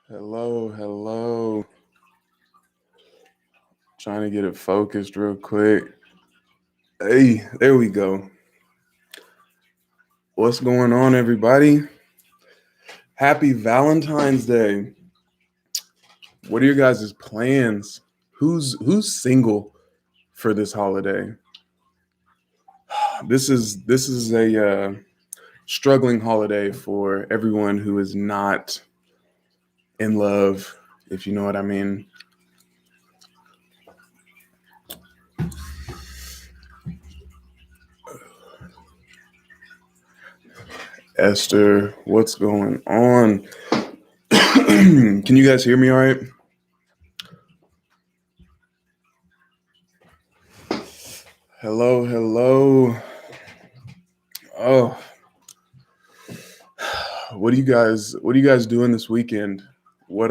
Hello. Trying to get it focused real quick. Hey, there we go. What's going on, everybody? Happy Valentine's Day. What are your guys' plans? Who's single for this holiday? This is a struggling holiday for everyone who is not in love, if you know what I mean. Esther, what's going on? Can you guys hear me all right? Hello. Oh, what are you guys doing this weekend? What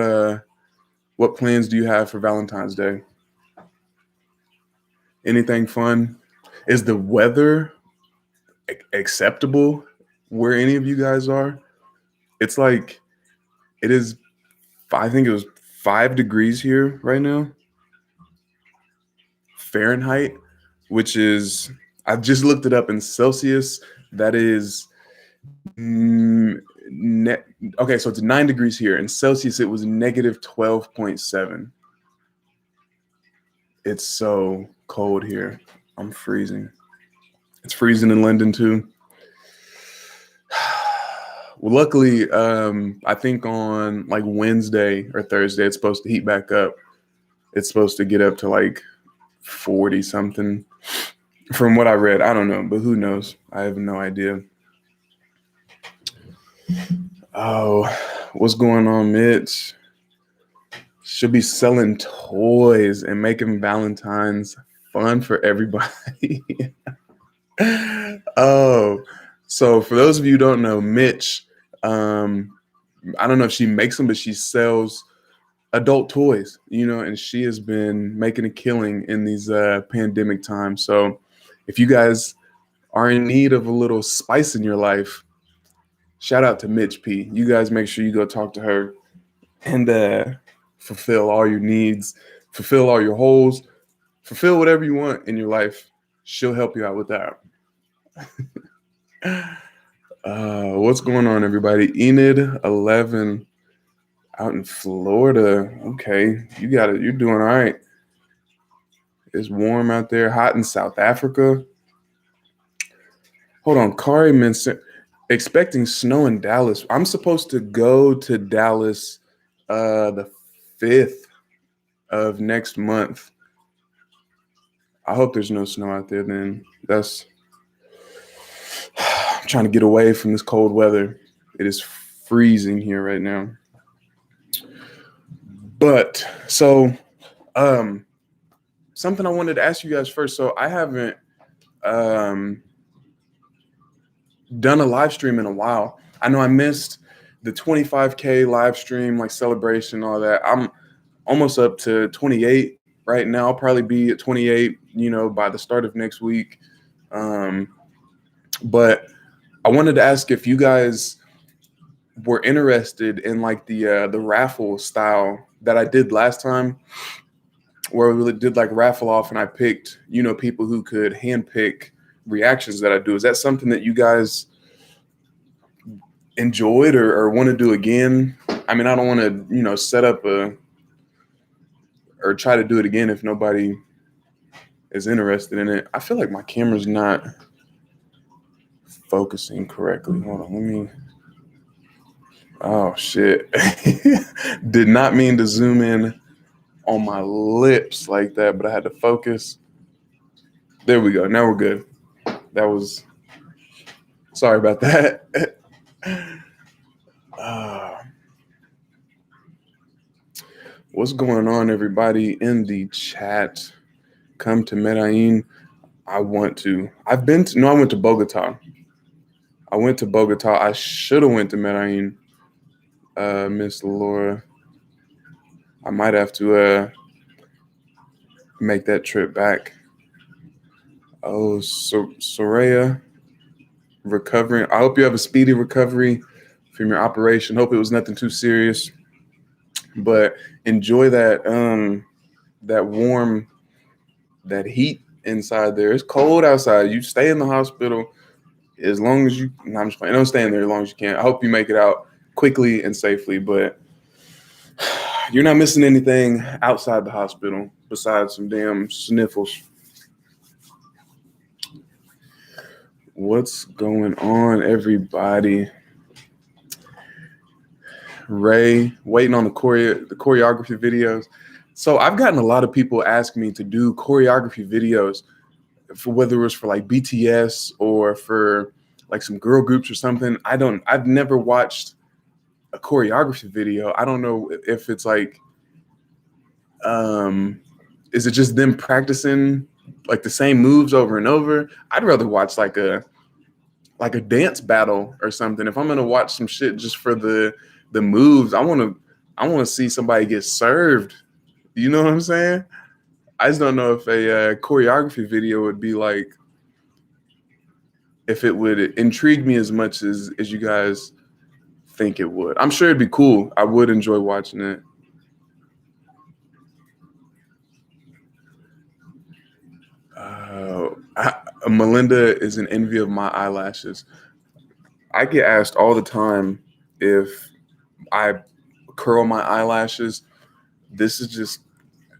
plans do you have for Valentine's Day? Anything fun? Is the weather acceptable where any of you guys are? It's like it is I think it was 5 degrees here right now. Fahrenheit, which is I just looked it up in Celsius. That is ne- okay, so it's 9 degrees here. In Celsius, it was negative 12.7. It's so cold here. I'm freezing. It's freezing in London too. Well, luckily, I think on like Wednesday or Thursday, it's supposed to heat back up. It's supposed to get up to like 40 something. From what I read, I don't know, but who knows? I have no idea. Oh, what's going on, Mitch? Should be selling toys and making Valentine's fun for everybody. Oh, so for those of you who don't know, Mitch, I don't know if she makes them, but she sells adult toys, and she has been making a killing in these pandemic times. So if you guys are in need of a little spice in your life, shout out to Mitch P. You guys make sure you go talk to her and fulfill all your needs, fulfill all your holes, fulfill whatever you want in your life. She'll help you out with that. What's going on, everybody? Enid11 out in Florida. Okay, you got it. You're doing all right. It's warm out there, hot in South Africa. Hold on, Kari mentioned expecting snow in Dallas. I'm supposed to go to Dallas the 5th of next month. I hope there's no snow out there then. I'm trying to get away from this cold weather. It is freezing here right now. But so something I wanted to ask you guys first. So I haven't done a live stream in a while. I know I missed the 25K live stream, like celebration, all that. I'm almost up to 28 right now. I'll probably be at 28, by the start of next week. But I wanted to ask if you guys were interested in like the raffle style that I did last time, where we did like raffle off and I picked, people who could handpick reactions that I do. Is that something that you guys enjoyed or want to do again? I mean, I don't want to, set up or try to do it again if nobody is interested in it. I feel like my camera's not focusing correctly. Hold on, let me. Oh shit. Did not mean to zoom in on my lips like that, but I had to focus. There we go. Now we're good. Sorry about that. What's going on, everybody in the chat? Come to Medellin. I went to Bogota. I should have went to Medellin. Miss Laura. I might have to make that trip back. Oh, Soraya, recovering. I hope you have a speedy recovery from your operation. Hope it was nothing too serious. But enjoy that warm, that heat inside there. It's cold outside. You stay in the hospital as long as you. No, I'm just playing. Don't stay in there as long as you can. I hope you make it out quickly and safely. But you're not missing anything outside the hospital besides some damn sniffles. What's going on, everybody? Ray, waiting on the choreography videos. So I've gotten a lot of people asking me to do choreography videos, for whether it was for like BTS or for like some girl groups or something. I've never watched a choreography video. I don't know if it's like, is it just them practicing like the same moves over and over? I'd rather watch like a dance battle or something. If I'm gonna watch some shit just for the moves, I wanna see somebody get served. You know what I'm saying? I just don't know if a choreography video would be like, if it would intrigue me as much as you guys think it would. I'm sure it'd be cool. I would enjoy watching it. Melinda is an envy of my eyelashes. I get asked all the time if I curl my eyelashes. This is just,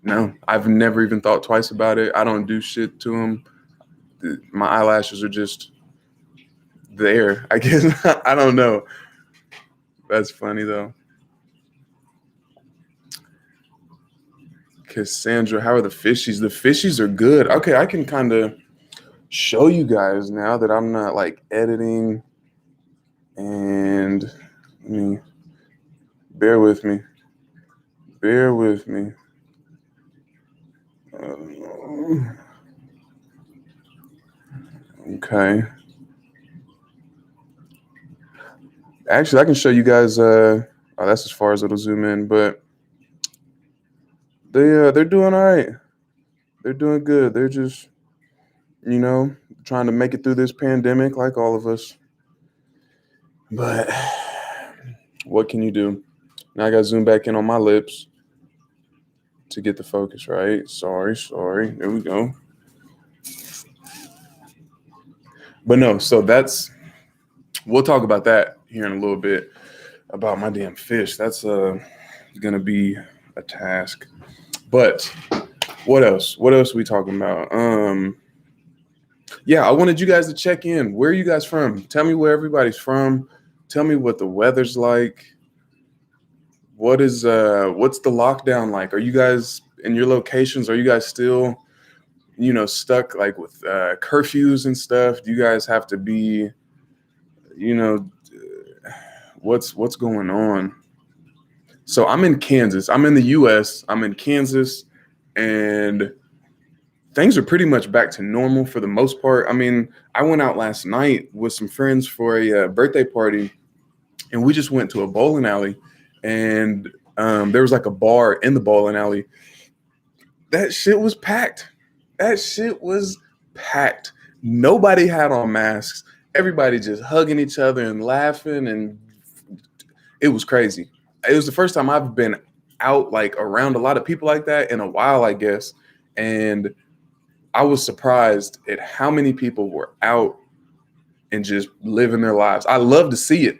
no, I've never even thought twice about it. I don't do shit to them. My eyelashes are just there, I guess. I don't know. That's funny though. Cassandra, how are the fishies? The fishies are good. Okay, I can kind of show you guys now that I'm not like editing. And bear with me. Bear with me. Okay. Actually, I can show you guys. That's as far as it'll zoom in, but they're doing all right. They're doing good. They're just, trying to make it through this pandemic like all of us. But what can you do? Now I got to zoom back in on my lips to get the focus right. Sorry. There we go. But no, so we'll talk about that here in a little bit, about my damn fish. That's gonna be a task. But what else? What else are we talking about? Yeah, I wanted you guys to check in. Where are you guys from? Tell me where everybody's from. Tell me what the weather's like. What's the lockdown like? Are you guys in your locations? Are you guys still, stuck like with curfews and stuff? Do you guys have to be, what's going on? So I'm in Kansas. I'm in the US. I'm in Kansas, and things are pretty much back to normal for the most part. I mean, I went out last night with some friends for a birthday party, and we just went to a bowling alley, and there was like a bar in the bowling alley. That shit was packed. Nobody had on masks. Everybody just hugging each other and laughing, and it was crazy. It was the first time I've been out like around a lot of people like that in a while, I guess. And I was surprised at how many people were out and just living their lives. I love to see it.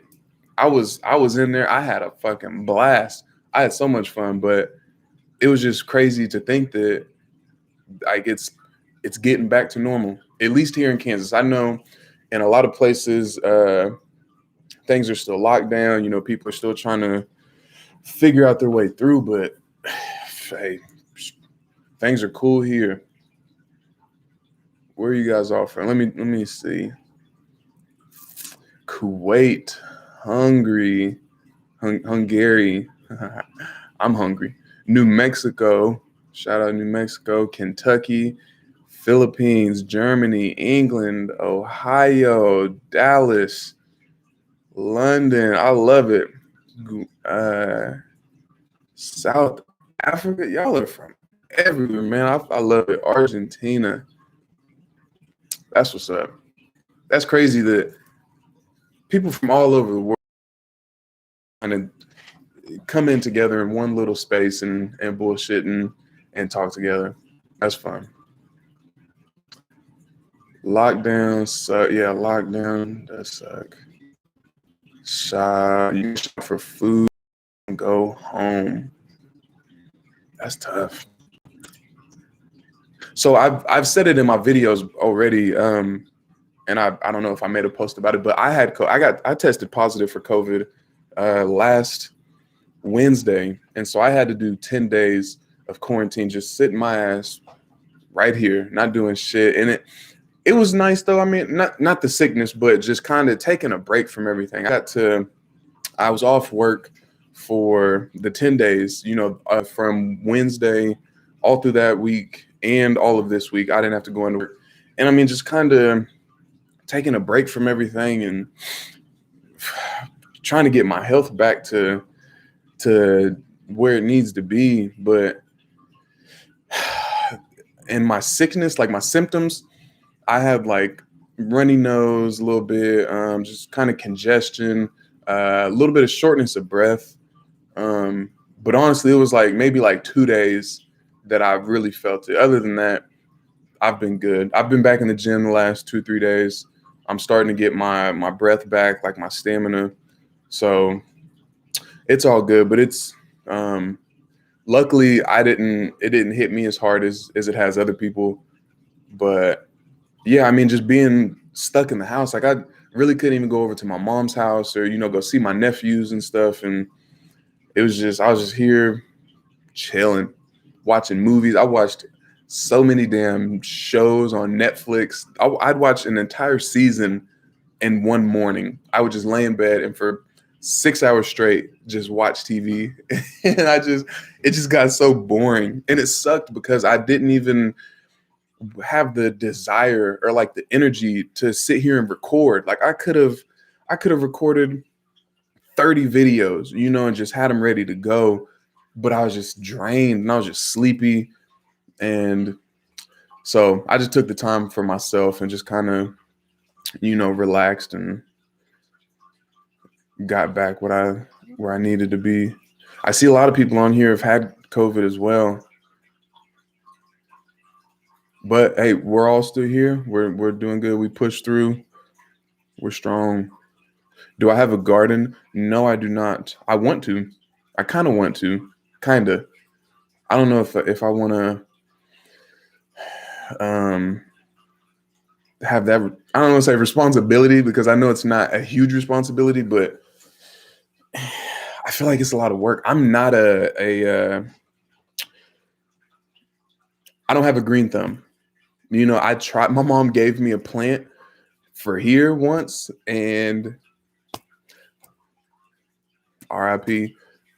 I was in there. I had a fucking blast. I had so much fun, but it was just crazy to think that like it's getting back to normal, at least here in Kansas. I know in a lot of places, things are still locked down. People are still trying to figure out their way through, but hey, things are cool here. Where are you guys all from? Let me see. Kuwait, Hungary. I'm hungry. New Mexico. Shout out New Mexico. Kentucky, Philippines, Germany, England, Ohio, Dallas, London. I love it. South Africa. Y'all are from everywhere, man. I love it. Argentina. That's what's up. That's crazy that people from all over the world kind of come in together in one little space and bullshit and talk together. That's fun. Lockdown suck. Yeah, lockdown does suck. Shop. You can shop for food and go home. That's tough. So I've said it in my videos already. And I don't know if I made a post about it, but I tested positive for COVID last Wednesday, and so I had to do 10 days of quarantine, just sitting my ass right here, not doing shit. And it was nice though. I mean, not the sickness, but just kind of taking a break from everything. I was off work for the 10 days, from Wednesday all through that week and all of this week. I didn't have to go into work, and I mean, just kind of taking a break from everything and trying to get my health back to where it needs to be. But and my sickness, like my symptoms, I have like runny nose a little bit, just kind of congestion, a little bit of shortness of breath. But honestly, it was like maybe like 2 days that I really felt it. Other than that, I've been good. I've been back in the gym the last 2-3 days. I'm starting to get my breath back, like my stamina. So it's all good, but it's luckily it didn't hit me as hard as it has other people. But yeah, I mean, just being stuck in the house, like I really couldn't even go over to my mom's house or, go see my nephews and stuff. And I was just here chilling, watching movies. I watched so many damn shows on Netflix. I'd watch an entire season in one morning. I would just lay in bed and for 6 hours straight just watch TV. And it just got so boring. And it sucked because I didn't even have the desire or like the energy to sit here and record. Like I could have recorded 30 videos, and just had them ready to go. But I was just drained and I was just sleepy. And so I just took the time for myself and just kind of, relaxed and got back where I needed to be. I see a lot of people on here have had COVID as well. But hey, we're all still here. We're doing good. We pushed through. We're strong. Do I have a garden? No, I do not. I want to. I kind of want to. Kind of. I don't know if I want to have that. I don't want to say responsibility because I know it's not a huge responsibility, but I feel like it's a lot of work. I'm not I don't have a green thumb. I tried. My mom gave me a plant for here once, and RIP,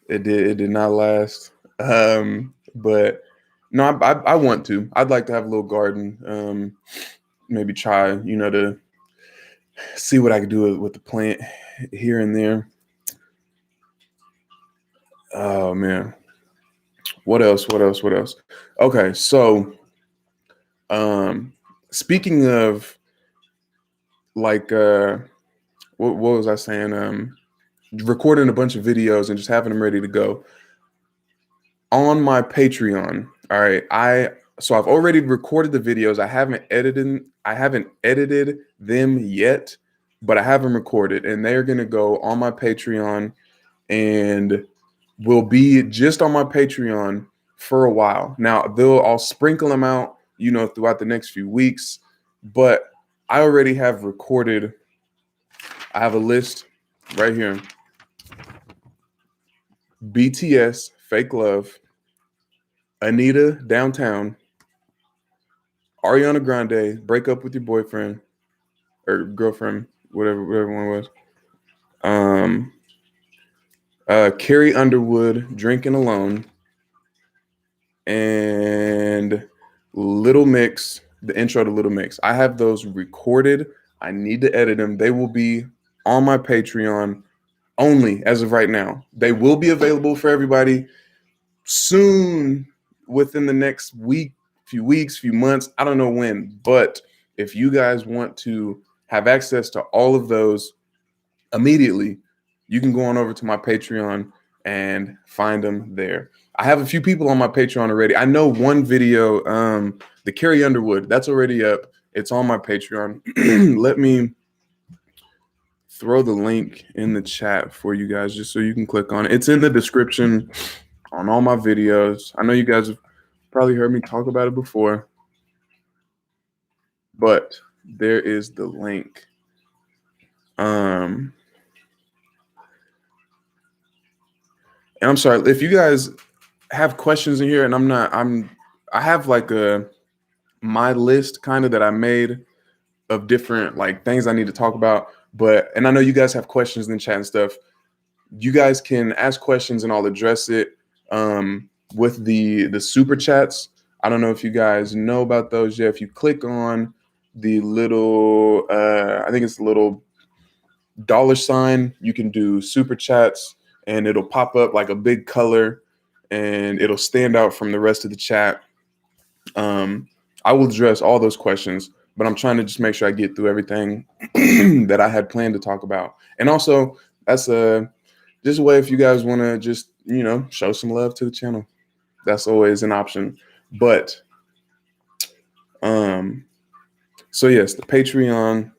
it did not last. But no, I want to. I'd like to have a little garden. Maybe try, to see what I could do with the plant here and there. Oh man, what else? Okay, so speaking of like what was I saying? Recording a bunch of videos and just having them ready to go on my Patreon. All right, I've already recorded the videos. I haven't edited them yet, but I have them recorded, and they're gonna go on my Patreon and will be just on my Patreon for a while. Now I'll sprinkle them out, throughout the next few weeks, but I already have recorded. I have a list right here. BTS, Fake Love, Anita, Downtown, Ariana Grande, Break Up With Your Boyfriend or Girlfriend, whatever one was. Carrie Underwood, Drinking Alone, and Little Mix, the intro to Little Mix. I have those recorded. I need to edit them. They will be on my Patreon only as of right now. They will be available for everybody soon, within the next few weeks, few months. I don't know when, but if you guys want to have access to all of those immediately, you can go on over to my Patreon and find them there. I have a few people on my Patreon already. I know one video, the Carrie Underwood, that's already up. It's on my Patreon. Let me throw the link in the chat for you guys just so you can click on it. It's in the description on all my videos. I know you guys have probably heard me talk about it before, but there is the link. And I'm sorry if you guys have questions in here, and I have like my list kind of that I made of different like things I need to talk about. And I know you guys have questions in the chat and stuff. You guys can ask questions and I'll address it with the super chats. I don't know if you guys know about those yet. If you click on the little, I think it's a little $, you can do super chats and it'll pop up like a big color and it'll stand out from the rest of the chat. I will address all those questions, but I'm trying to just make sure I get through everything that I had planned to talk about. And also, that's just a way if you guys want to just, show some love to the channel. That's always an option. But, so yes, the Patreon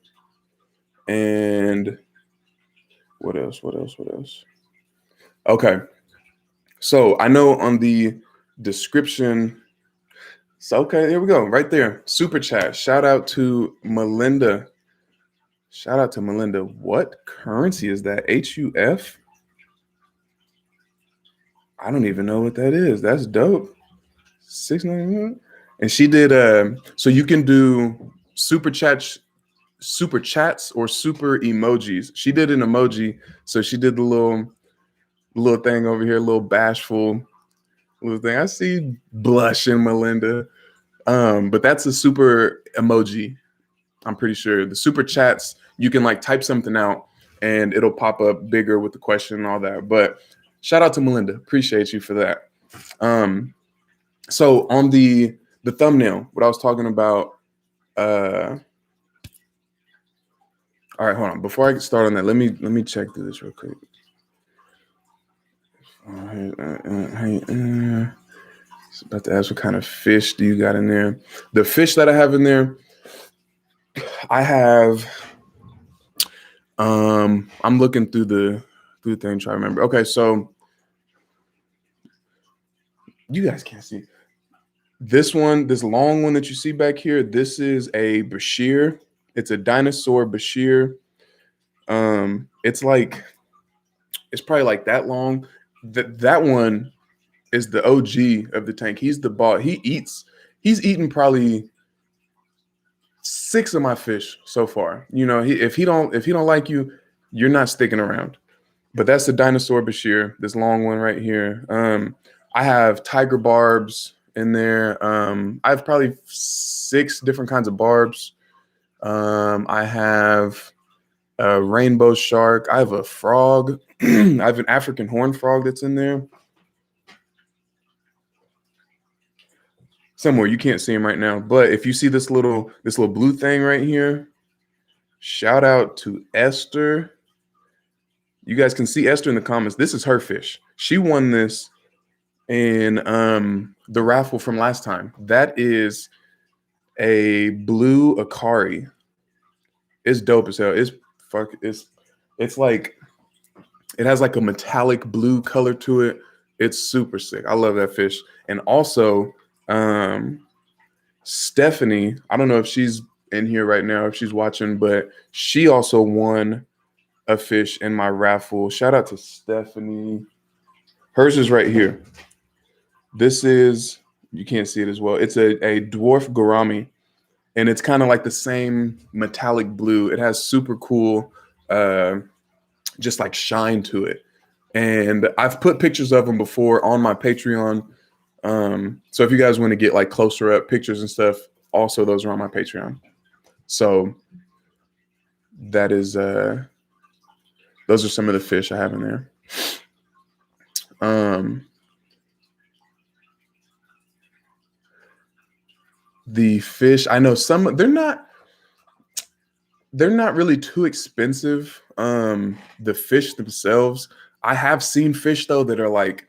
and what else? Okay. So I know on the description. So, okay, here we go. Right there. Super chat. Shout out to Melinda. What currency is that? HUF? I don't even know what that is. That's dope. 691. And she did so you can do super chats or super emojis. She did an emoji. So she did the little thing over here, a little bashful little thing. I see blushing Melinda. But that's a super emoji. I'm pretty sure the super chats, you can like type something out and it'll pop up bigger with the question and all that. But shout out to Melinda. Appreciate you for that. So on the thumbnail, what I was talking about, all right, hold on. Before I get started on that, let me check through this real quick. About to ask what kind of fish do you got in there? The fish that I have in there, I have. I'm looking through the thing, trying to remember. Okay, so you guys can't see this one, this long one that you see back here. This is a Bashir. It's a dinosaur Bashir. It's probably like that long. That one is the OG of the tank. He's the boss. He's eaten probably 6 of my fish so far. If he don't like you, you're not sticking around. But that's the dinosaur Bashir, this long one right here. I have tiger barbs in there. I have probably 6 different kinds of barbs. I have a rainbow shark. I have a frog. I have an African horned frog that's in there. Somewhere you can't see him right now, but if you see this little blue thing right here, shout out to Esther. You guys can see Esther in the comments. This is her fish. She won this in the raffle from last time. That is a blue Akari. It's dope as hell. It's like it has like a metallic blue color to it. It's super sick. I love that fish. And also Stephanie, I don't know if she's in here right now, if she's watching, but she also won a fish in my raffle. Shout out to Stephanie. Hers is right here. This is, you can't see it as well. It's a dwarf gourami, and it's kind of like the same metallic blue. It has super cool, just like shine to it. And I've put pictures of them before on my Patreon. So if you guys want to get like closer up pictures and stuff, also those are on my Patreon. So that is those are some of the fish I have in there. The fish, I know some, they're not really too expensive. The fish themselves, I have seen fish though that are like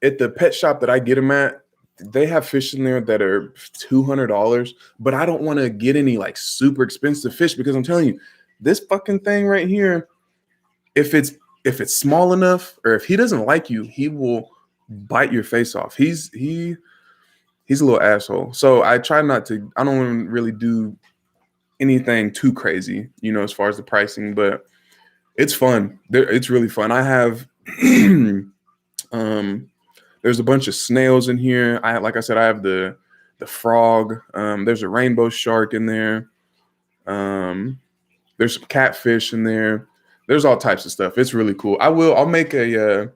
at the pet shop that I get them at. They have fish in there that are $200, but I don't want to get any like super expensive fish because I'm telling you, this fucking thing right here, if it's small enough or if he doesn't like you, he will bite your face off. He's a little asshole. So I try not to. I don't want to really do anything too crazy, as far as the pricing, but it's fun. It's really fun. I have there's a bunch of snails in here. Like I said, I have the frog. There's a rainbow shark in there. There's some catfish in there. There's all types of stuff. It's really cool. I'll make a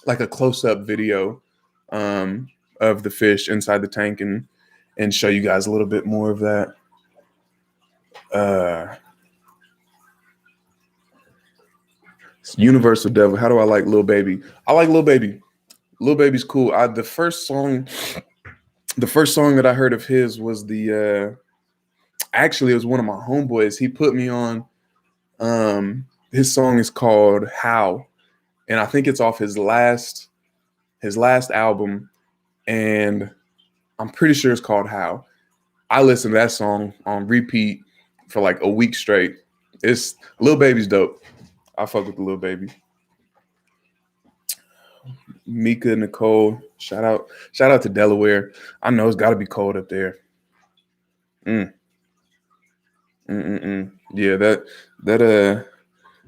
like a close-up video of the fish inside the tank and show you guys a little bit more of that. Universal Devil. How do I like Lil Baby? I like Lil Baby. Lil Baby's cool. The first song that I heard of his was actually it was one of my homeboys. He put me on. His song is called How, and I think it's off his last album, and I'm pretty sure it's called How. I listened to that song on repeat for like a week straight. It's Lil Baby's dope. I fuck with the Lil Baby. Mika Nicole, shout out to Delaware. I know it's got to be cold up there. Yeah,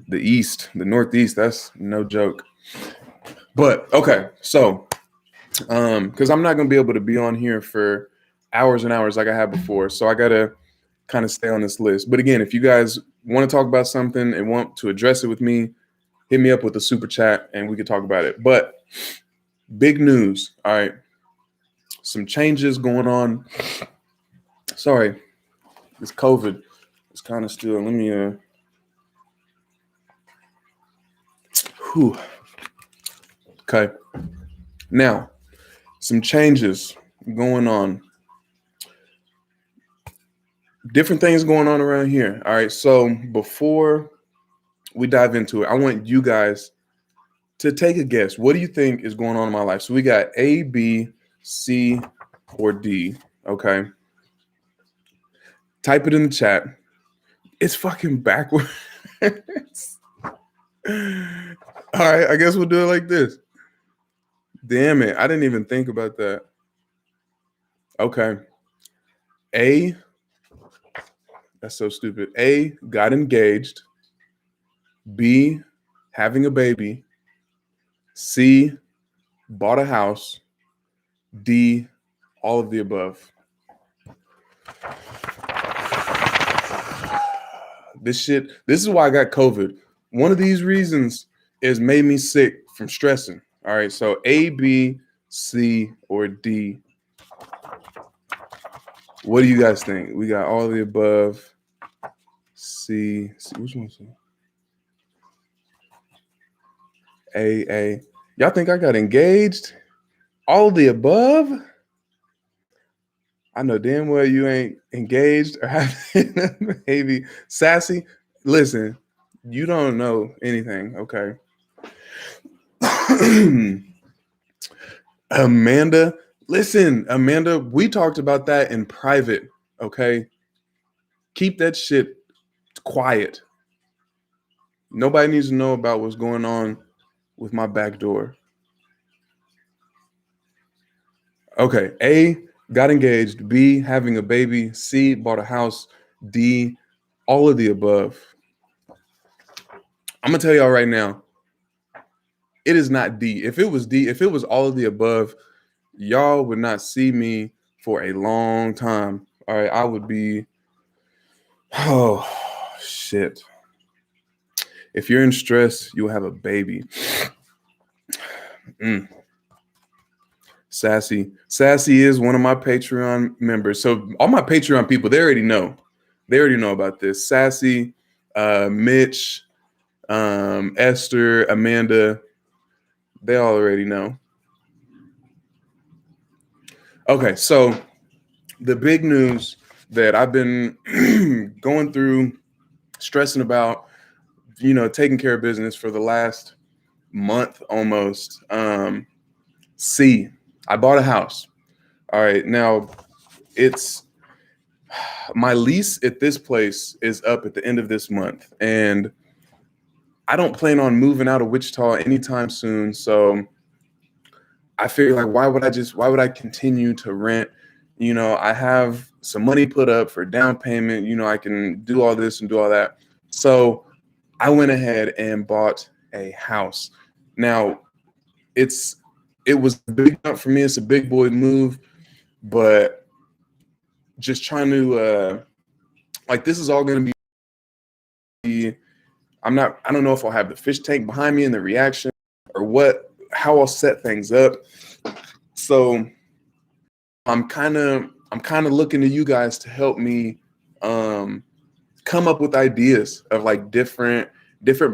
the Northeast, that's no joke. But okay, so because I'm not gonna be able to be on here for hours and hours like I had before, so I gotta kind of stay on this list. But again, if you guys want to talk about something and want to address it with me, hit me up with a super chat and we can talk about it. But big news, all right, some changes going on. Sorry, this COVID is kind of still. Let me Okay. Now, some changes going on. Different things going on around here. All right. So before we dive into it, I want you guys to take a guess. What do you think is going on in my life? So we got A, B, C, or D. Okay. Type it in the chat. It's fucking backwards. All right. I guess we'll do it like this. Damn it. I didn't even think about that. Okay. A, that's so stupid. A, got engaged. B, having a baby. C, bought a house. D, all of the above. This is why I got COVID. One of these reasons is made me sick from stressing. All right, so A, B, C, or D. What do you guys think? We got all of the above. C, which one's C? A. Y'all think I got engaged? All of the above? I know damn well you ain't engaged or having a baby. Sassy, listen, you don't know anything, okay? Amanda, listen, Amanda, we talked about that in private, okay? Keep that shit quiet. Nobody needs to know about what's going on with my back door. Okay, A, got engaged. B, having a baby. C, bought a house. D, all of the above. I'm going to tell y'all right now, it is not D. If it was D, if it was all of the above, y'all would not see me for a long time. All right, I would be, oh, shit. If you're in stress, you'll have a baby. Sassy is one of my Patreon members. So all my Patreon people, they already know. They already know about this. Sassy, Mitch, Esther, Amanda, they all already know. Okay, so the big news that I've been going through, stressing about, taking care of business for the last month almost. C, I bought a house. All right, now it's my lease at this place is up at the end of this month, and I don't plan on moving out of Wichita anytime soon. So I figure, like, why would I continue to rent? I have some money put up for down payment. I can do all this and do all that. So I went ahead and bought a house. Now it was a big jump for me. It's a big boy move, but just trying to like, this is all going to be, I don't know if I'll have the fish tank behind me and the reaction or how I'll set things up. So I'm kind of looking to you guys to help me come up with ideas of like different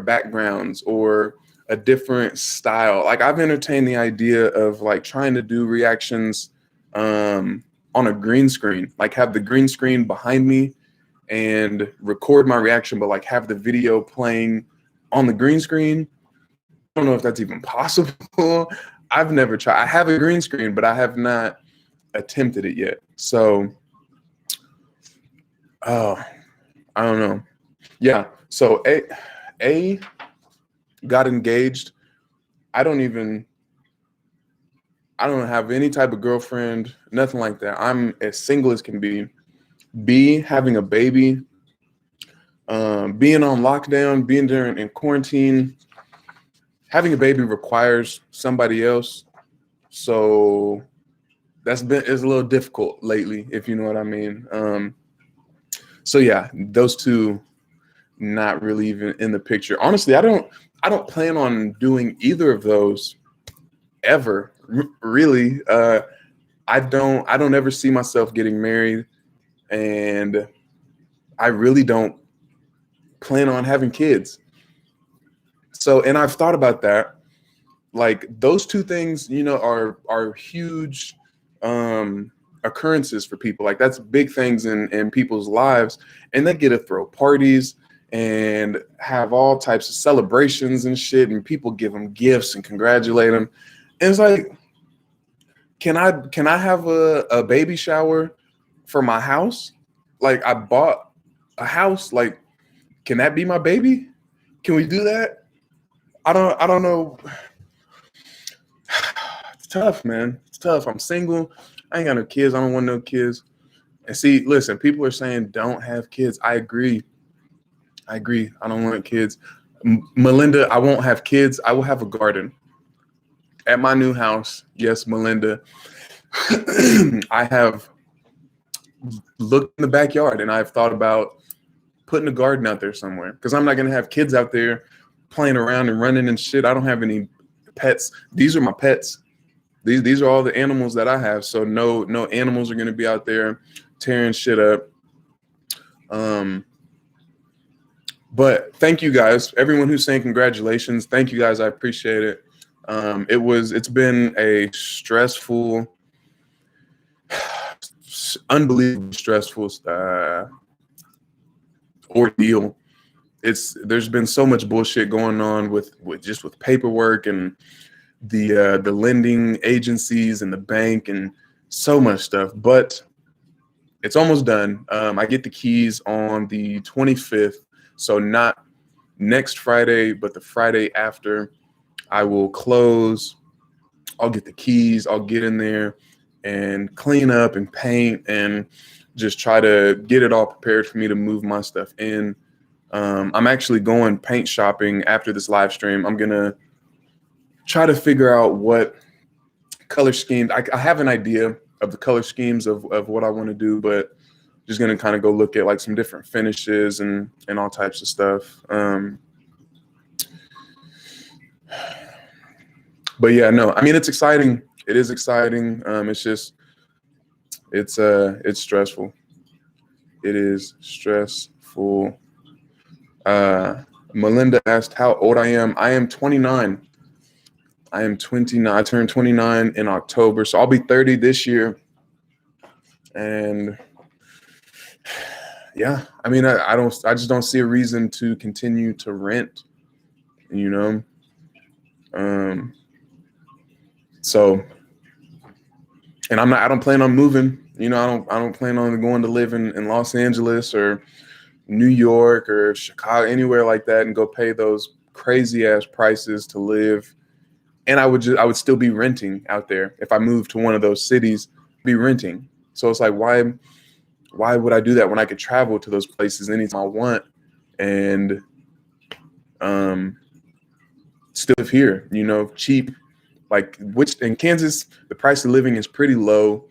backgrounds or a different style. Like, I've entertained the idea of like trying to do reactions on a green screen, like have the green screen behind me and record my reaction, but like have the video playing on the green screen. I don't know if that's even possible. I've never tried. I have a green screen, but I have not attempted it yet. So, I don't know. Yeah. So A got engaged. I don't have any type of girlfriend, nothing like that. I'm as single as can be. B, having a baby, being on lockdown, being there in quarantine, having a baby requires somebody else. So it's a little difficult lately, if you know what I mean. So yeah, those two not really even in the picture. Honestly, I don't plan on doing either of those ever. Really. I don't ever see myself getting married, and I really don't plan on having kids. So, and I've thought about that. Like, those two things, are huge occurrences for people. Like, that's big things in people's lives, and they get to throw parties and have all types of celebrations and shit, and people give them gifts and congratulate them. And it's like, can I have a baby shower for my house? Like, I bought a house. Like, can that be my baby? Can we do that? I don't know. It's tough, man. It's tough. I'm single. I ain't got no kids. I don't want no kids. And see, listen, people are saying don't have kids. I agree. I don't want kids. Melinda, I won't have kids. I will have a garden at my new house. Yes, Melinda. I have looked in the backyard and I've thought about putting a garden out there somewhere, because I'm not going to have kids out there playing around and running and shit. I don't have any pets. These are my pets. These are all the animals that I have. So no animals are going to be out there tearing shit up. But thank you guys, everyone who's saying congratulations. Thank you guys. I appreciate it. It's been a stressful, unbelievably stressful ordeal. There's been so much bullshit going on with paperwork and the lending agencies and the bank and so much stuff, but it's almost done. I get the keys on the 25th, so not next Friday, but the Friday after. I will close. I'll get the keys. I'll get in there and clean up and paint and just try to get it all prepared for me to move my stuff in. I'm actually going paint shopping after this live stream. I'm gonna try to figure out what color schemes. I have an idea of the color schemes of what I want to do, but just gonna kind of go look at like some different finishes and all types of stuff. But yeah, no, I mean, it's exciting. It is exciting. It's stressful. It is stressful. Melinda asked how old I am. I am 29. I am 29. I turned 29 in October, so I'll be 30 this year. And yeah, I mean, I just don't see a reason to continue to rent, Um, so, and I don't plan on moving. I don't plan on going to live in Los Angeles or New York or Chicago, anywhere like that, and go pay those crazy ass prices to live. And I would still be renting out there if I moved to one of those cities, be renting. So it's like, why would I do that when I could travel to those places anytime I want and um, still live here, cheap. Like, which in Kansas, the price of living is pretty low.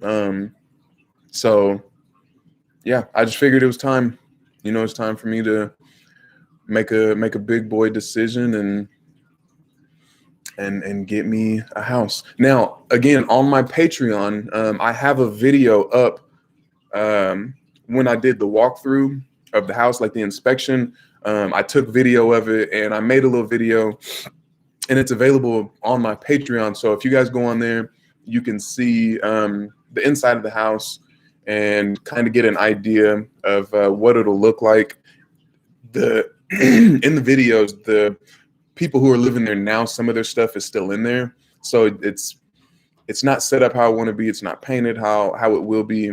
Um, so yeah, I just figured it was time. It's time for me to make a big boy decision and get me a house. Now, again, on my Patreon, I have a video up when I did the walkthrough of the house, like the inspection. I took video of it and I made a little video, and it's available on my Patreon. So if you guys go on there, you can see the inside of the house and kind of get an idea of what it'll look like. In the videos, the people who are living there now, some of their stuff is still in there, so it's not set up how I want to be. It's not painted how it will be,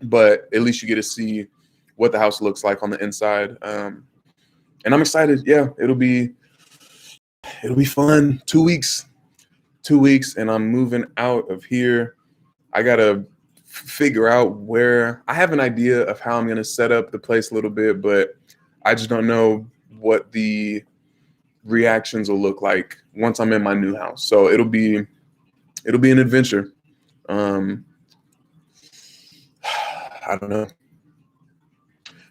but at least you get to see what the house looks like on the inside. And I'm excited. Yeah, it'll be fun. 2 weeks, and I'm moving out of here. I gotta figure out where. I have an idea of how I'm gonna set up the place a little bit, but I just don't know what the reactions will look like once I'm in my new house. So it'll be an adventure. I don't know.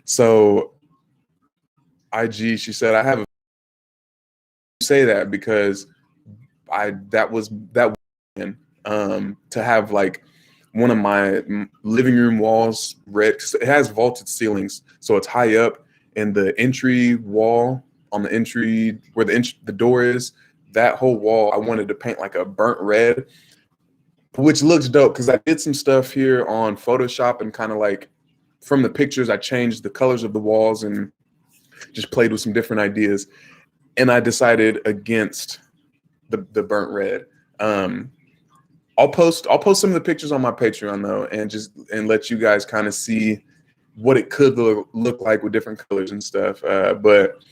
So IG, she said, I have a say that because that was to have like one of my living room walls red. It has vaulted ceilings, so it's high up, and the entry wall on the entry where the door is, that whole wall I wanted to paint like a burnt red, which looks dope because I did some stuff here on Photoshop and kind of like from the pictures I changed the colors of the walls and just played with some different ideas, and I decided against the burnt red. I'll post some of the pictures on my Patreon though, and let you guys kind of see what it could look like with different colors and stuff. But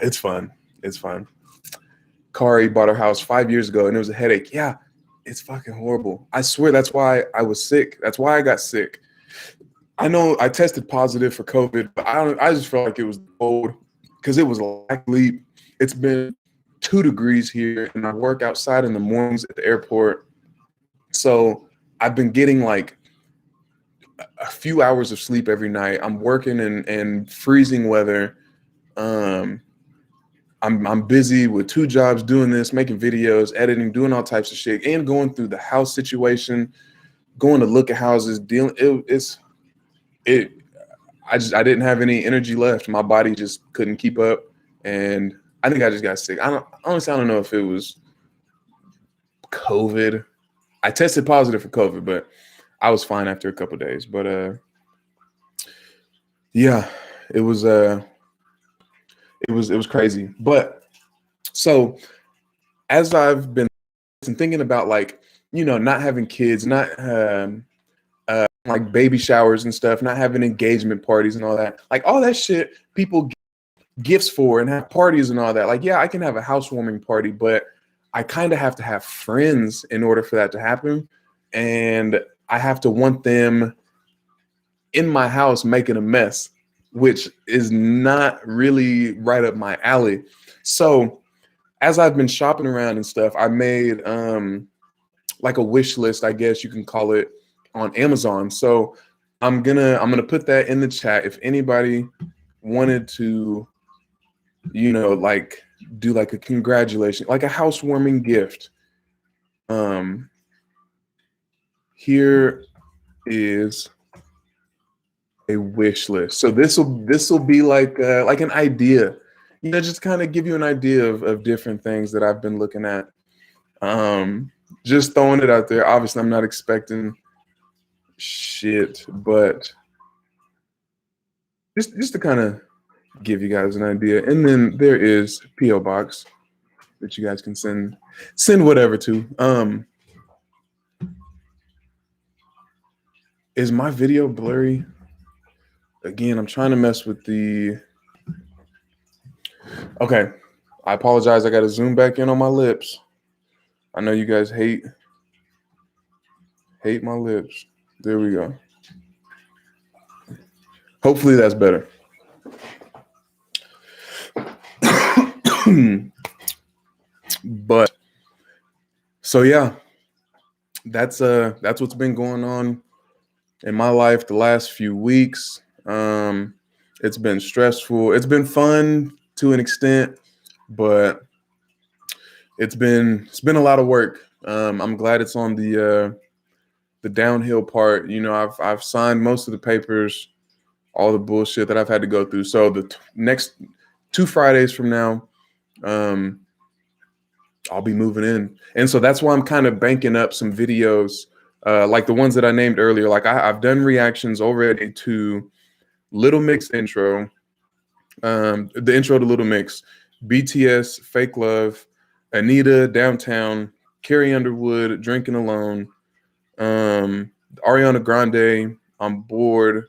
it's fun. It's fun. Kari bought her house 5 years ago and it was a headache. Yeah, it's fucking horrible. I swear that's why I was sick. That's why I got sick. I know I tested positive for COVID, but I just felt like it was cold because it was like it's been 2 degrees here, and I work outside in the mornings at the airport. So I've been getting like a few hours of sleep every night. I'm working in freezing weather. I'm busy with 2 jobs, doing this, making videos, editing, doing all types of shit, and going through the house situation, going to look at houses, I didn't have any energy left. My body just couldn't keep up, and I think I just got sick. I don't know if it was COVID. I tested positive for COVID, but I was fine after a couple of days. But yeah, it was crazy. But so as I've been thinking about like, not having kids, not like baby showers and stuff, not having engagement parties and all that, like all that shit people gifts for and have parties and all that. Like, yeah, I can have a housewarming party, but I kind of have to have friends in order for that to happen. And I have to want them in my house making a mess, which is not really right up my alley. So as I've been shopping around and stuff, I made like a wish list, I guess you can call it, on Amazon. So I'm gonna put that in the chat. If anybody wanted to, like do like a congratulations, like a housewarming gift, here is a wish list. So this will be like an idea, just kind of give you an idea of different things that I've been looking at. Just throwing it out there. Obviously, I'm not expecting shit, but just to kind of give you guys an idea. And then there is P.O. Box that you guys can send whatever to. Is my video blurry? Again, I'm trying to mess with the. Okay, I apologize. I got to zoom back in on my lips. I know you guys hate my lips. There we go. Hopefully that's better. But so yeah, that's what's been going on in my life the last few weeks. It's been stressful. It's been fun to an extent, but it's been a lot of work. I'm glad it's on the downhill part. You know, I've signed most of the papers, all the bullshit that I've had to go through. So the next 2 Fridays from now, I'll be moving in. And so that's why I'm kind of banking up some videos, like the ones that I named earlier. Like I've done reactions already to Little Mix intro, the intro to Little Mix, BTS, Fake Love, Anita, Downtown, Carrie Underwood, Drinking Alone, Ariana Grande, I'm Bored,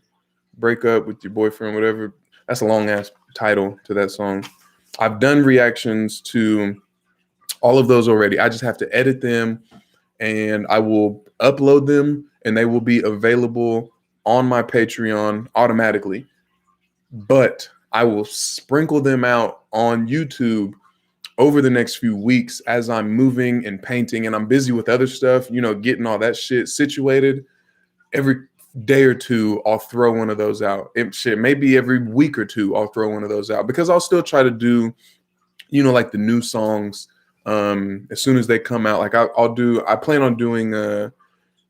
Break Up with Your Boyfriend, whatever. That's a long ass title to that song. I've done reactions to all of those already. I just have to edit them and I will upload them and they will be available on my Patreon automatically. But I will sprinkle them out on YouTube over the next few weeks as I'm moving and painting and I'm busy with other stuff, you know, getting all that shit situated. Every day or two, I'll throw one of those out. Maybe every week or two, I'll throw one of those out because I'll still try to do, you know, like the new songs as soon as they come out. Like I plan on doing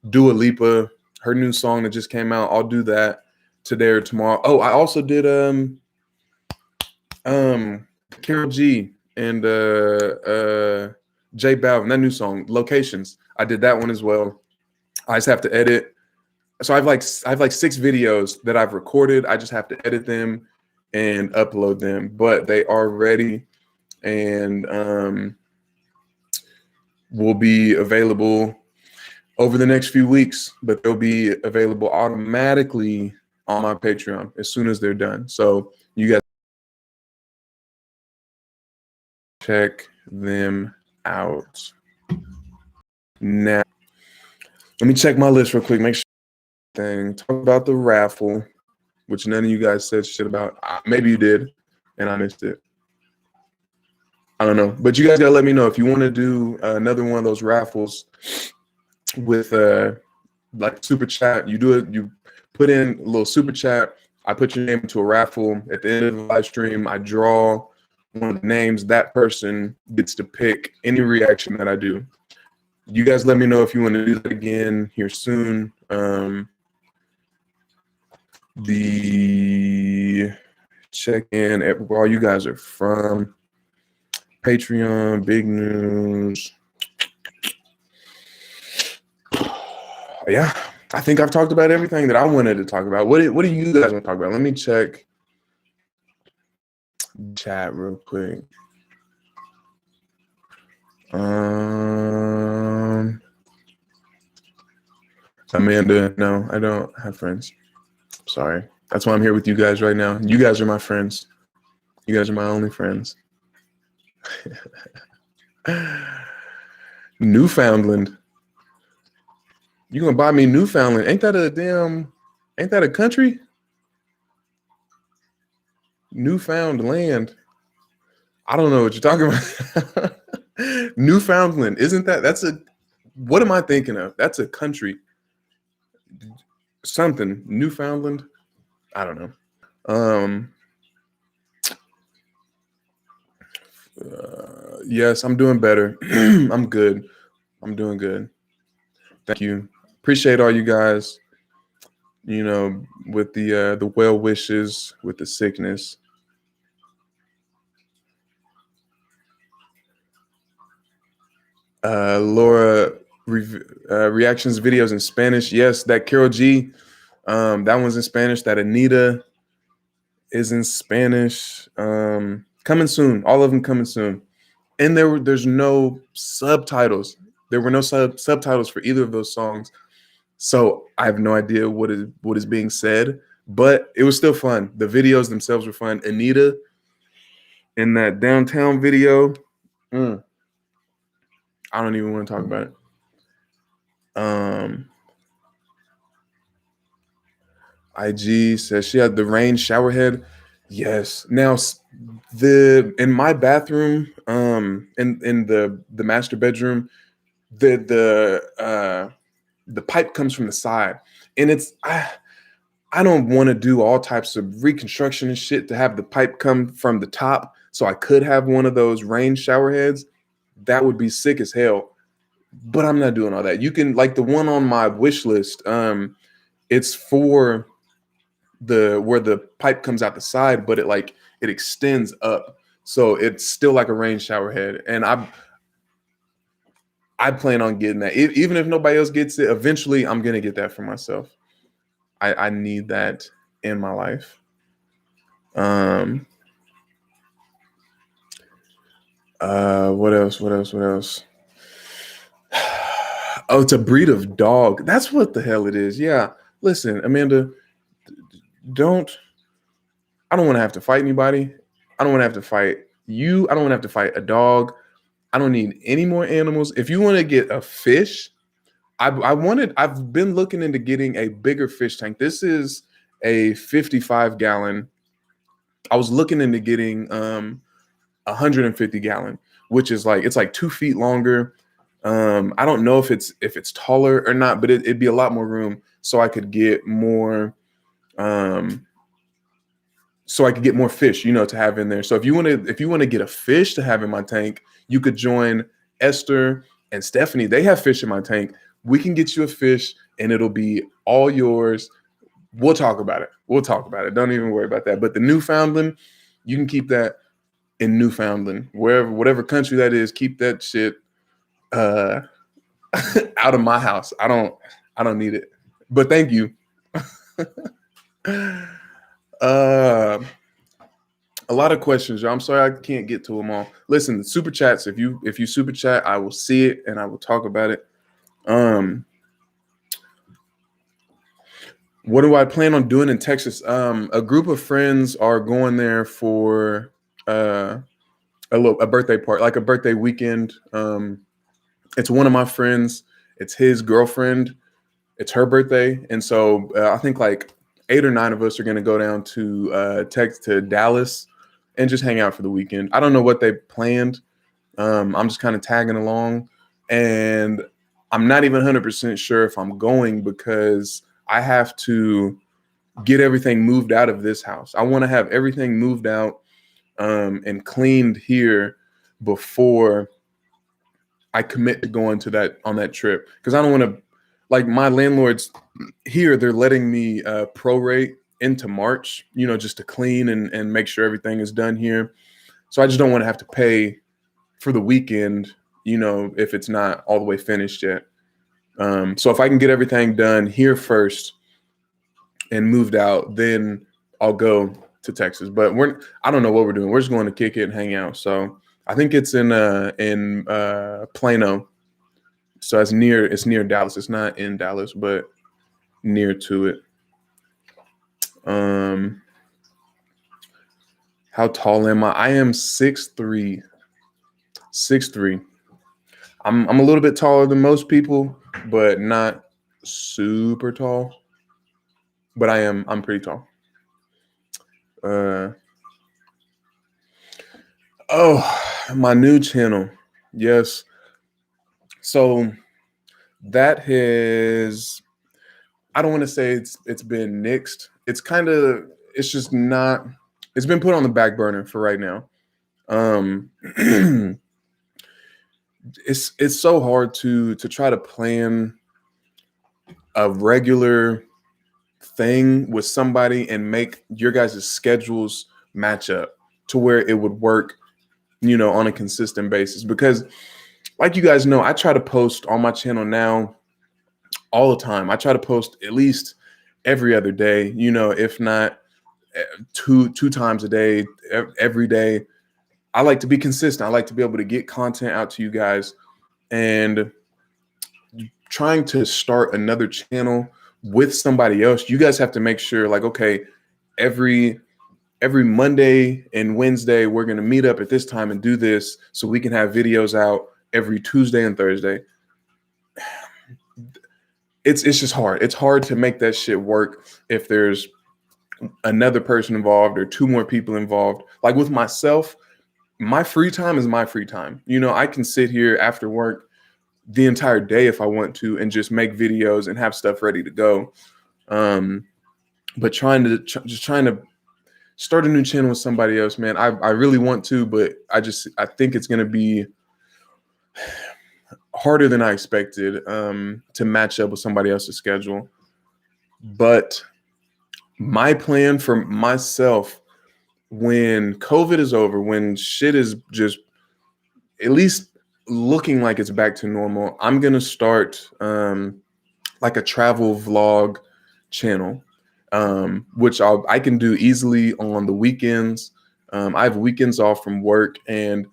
Dua Lipa, her new song that just came out. I'll do that today or tomorrow. Oh, I also did Karol G and J Balvin, that new song, Locations. I did that one as well. I just have to edit. So I have like 6 videos that I've recorded. I just have to edit them and upload them, but they are ready and will be available over the next few weeks, but they'll be available automatically on my Patreon as soon as they're done. So you guys check them out. Now, let me check my list real quick. Make sure talk about the raffle, which none of you guys said shit about. Maybe you did, and I missed it. I don't know, but you guys gotta let me know if you want to do another one of those raffles with like super chat. You do it. You put in a little super chat. I put your name into a raffle. At the end of the live stream, I draw one of the names. That person gets to pick any reaction that I do. You guys let me know if you want to do that again here soon. The check-in where you guys are from. Patreon, big news. Yeah, I think I've talked about everything that I wanted to talk about. What do you guys want to talk about? Let me check chat real quick. Amanda, no, I don't have friends. Sorry. That's why I'm here with you guys right now. You guys are my friends. You guys are my only friends. Newfoundland. You gonna buy me Newfoundland? Ain't that a country? Newfoundland. I don't know what you're talking about. Newfoundland. What am I thinking of? That's a country. Something. Newfoundland. I don't know. Yes, I'm doing better. I'm good. I'm doing good. Thank you. Appreciate all you guys, you know, with the well wishes, with the sickness. Laura, reactions videos in Spanish. Yes, that Karol G, that one's in Spanish. That Anita, is in Spanish. Coming soon. All of them coming soon. And there's no subtitles. There were no subtitles for either of those songs. So I have no idea what is being said, but it was still fun. The videos themselves were fun. Anita in that downtown video, I don't even want to talk about it. IG says she had the rain shower head. Yes. Now in my bathroom, in the master bedroom, the pipe comes from the side, and I don't want to do all types of reconstruction and shit to have the pipe come from the top. So I could have one of those rain shower heads. That would be sick as hell. But I'm not doing all that. You can, like the one on my wish list. It's for where the pipe comes out the side, but it extends up. So it's still like a rain shower head. And I plan on getting that. Even if nobody else gets it, eventually I'm gonna get that for myself. I need that in my life. What else? Oh, it's a breed of dog. That's what the hell it is. Yeah. Listen, Amanda, I don't want to have to fight anybody. I don't want to have to fight you. I don't want to have to fight a dog. I don't need any more animals. If you want to get a fish, I've been looking into getting a bigger fish tank. This is a 55 gallon. I was looking into getting 150 gallon, which is it's like 2 feet longer. I don't know if it's taller or not, but it'd be a lot more room, so I could get more fish, to have in there. So if you want to get a fish to have in my tank, you could join Esther and Stephanie. They have fish in my tank. We can get you a fish and it'll be all yours. We'll talk about it. Don't even worry about that. But the Newfoundland, you can keep that in Newfoundland, whatever country that is. Keep that shit out of my house. I don't need it. But thank you. A lot of questions, y'all. I'm sorry I can't get to them all. Listen, the super chats. If you super chat, I will see it and I will talk about it. What do I plan on doing in Texas? A group of friends are going there for a birthday party, like a birthday weekend. It's one of my friends. It's his girlfriend. It's her birthday, and so I think 8 or 9 of us are going to go down to Dallas and just hang out for the weekend. I don't know what they planned. I'm just kind of tagging along, and I'm not even 100% sure if I'm going because I have to get everything moved out of this house. I want to have everything moved out and cleaned here before I commit to going on that trip, because I don't want to. My landlords here, they're letting me prorate into March, just to clean and make sure everything is done here. So I just don't want to have to pay for the weekend, if it's not all the way finished yet. So if I can get everything done here first and moved out, then I'll go to Texas. But I don't know what we're doing. We're just going to kick it and hang out. So I think it's in Plano. So it's near Dallas. It's not in Dallas, but near to it. How tall am I? I am 6'3". 6'3". I'm a little bit taller than most people, but not super tall. But I'm pretty tall. My new channel. Yes. So that has, I don't want to say it's been nixed. It's just not, it's been put on the back burner for right now. It's so hard to try to plan a regular thing with somebody and make your guys' schedules match up to where it would work, on a consistent basis. Because like you guys know, I try to post on my channel now all the time. I try to post at least every other day, if not two times a day, every day. I like to be consistent. I like to be able to get content out to you guys, and trying to start another channel with somebody else. You guys have to make sure, like, okay, every Monday and Wednesday, we're going to meet up at this time and do this so we can have videos out every Tuesday and Thursday. It's just hard. It's hard to make that shit work if there's another person involved or two more people involved. Like with myself, my free time is my free time. You know, I can sit here after work the entire day if I want to and just make videos and have stuff ready to go. But trying to start a new channel with somebody else, man, I really want to, but I think it's going to be harder than I expected to match up with somebody else's schedule. But my plan for myself, when COVID is over, when shit is just at least looking like it's back to normal, I'm going to start like a travel vlog channel, which I can do easily on the weekends. I have weekends off from work, and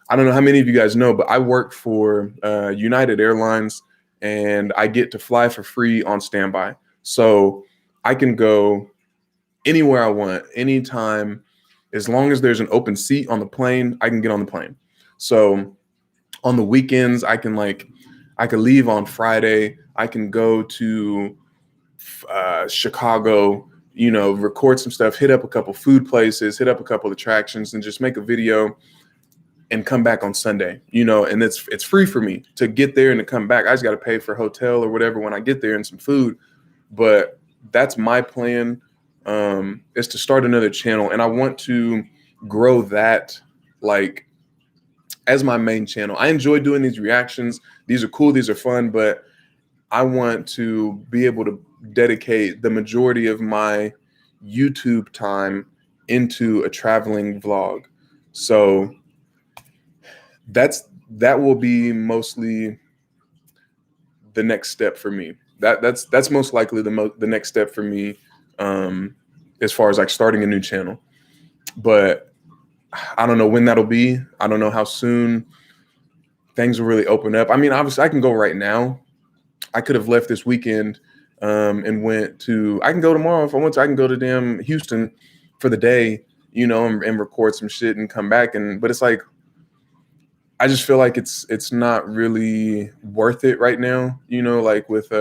I don't know how many of you guys know, but I work for United Airlines, and I get to fly for free on standby. So I can go anywhere I want, anytime, as long as there's an open seat on the plane, I can get on the plane. So on the weekends, I can leave on Friday. I can go to Chicago, you know, record some stuff, hit up a couple food places, hit up a couple attractions, and just make a video and come back on Sunday, you know, and it's free for me to get there and to come back. I just got to pay for a hotel or whatever when I get there and some food. But that's my plan, is to start another channel. And I want to grow that like as my main channel. I enjoy doing these reactions. These are cool. These are fun, but I want to be able to dedicate the majority of my YouTube time into a traveling vlog. So that will be mostly the next step for me. That's most likely the next step for me, as far as like starting a new channel. But I don't know when that'll be. I don't know how soon things will really open up. I mean, obviously I can go right now. I could have left this weekend and I can go tomorrow if I want to. I can go to damn Houston for the day, you know, and record some shit and come back. But it's like, I just feel like it's not really worth it right now, you know, like with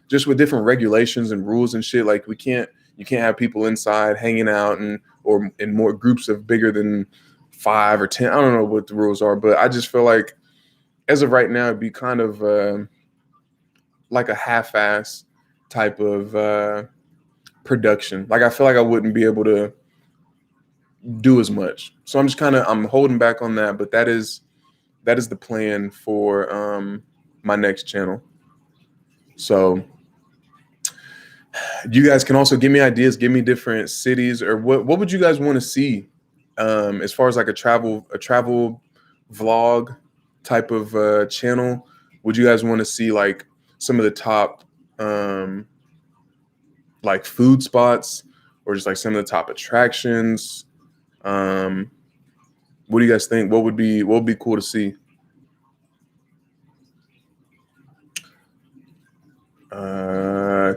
just with different regulations and rules and shit. Like you can't have people inside hanging out or in more groups of bigger than 5 or 10. I don't know what the rules are, but I just feel like as of right now, it'd be kind of like a half-ass type of production. Like I feel like I wouldn't be able to do as much. So I'm holding back on that, but that is the plan for my next channel. So you guys can also give me ideas, give me different cities, or what would you guys want to see as far as like a travel vlog type of channel? Would you guys want to see like some of the top like food spots, or just like some of the top attractions? What do you guys think? What would be cool to see?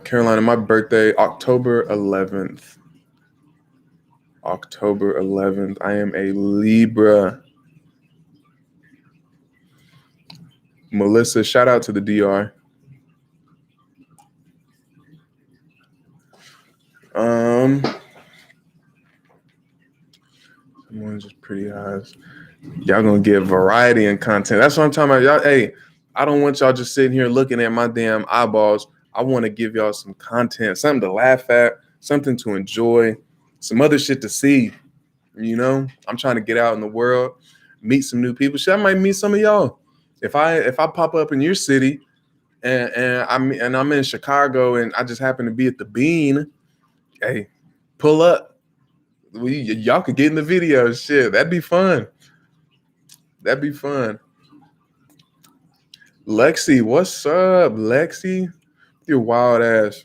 Carolina, my birthday, October 11th. October 11th. I am a Libra. Melissa, shout out to the DR. Someone's just pretty eyes. Y'all gonna get variety and content. That's what I'm talking about. Y'all, hey, I don't want y'all just sitting here looking at my damn eyeballs. I want to give y'all some content, something to laugh at, something to enjoy, some other shit to see. You know, I'm trying to get out in the world, meet some new people. Shit, I might meet some of y'all. If I pop up in your city and I'm in Chicago and I just happen to be at the Bean, hey, pull up. Y'all could get in the video. Shit, that'd be fun. That'd be fun. Lexi, what's up, Lexi? Your wild ass.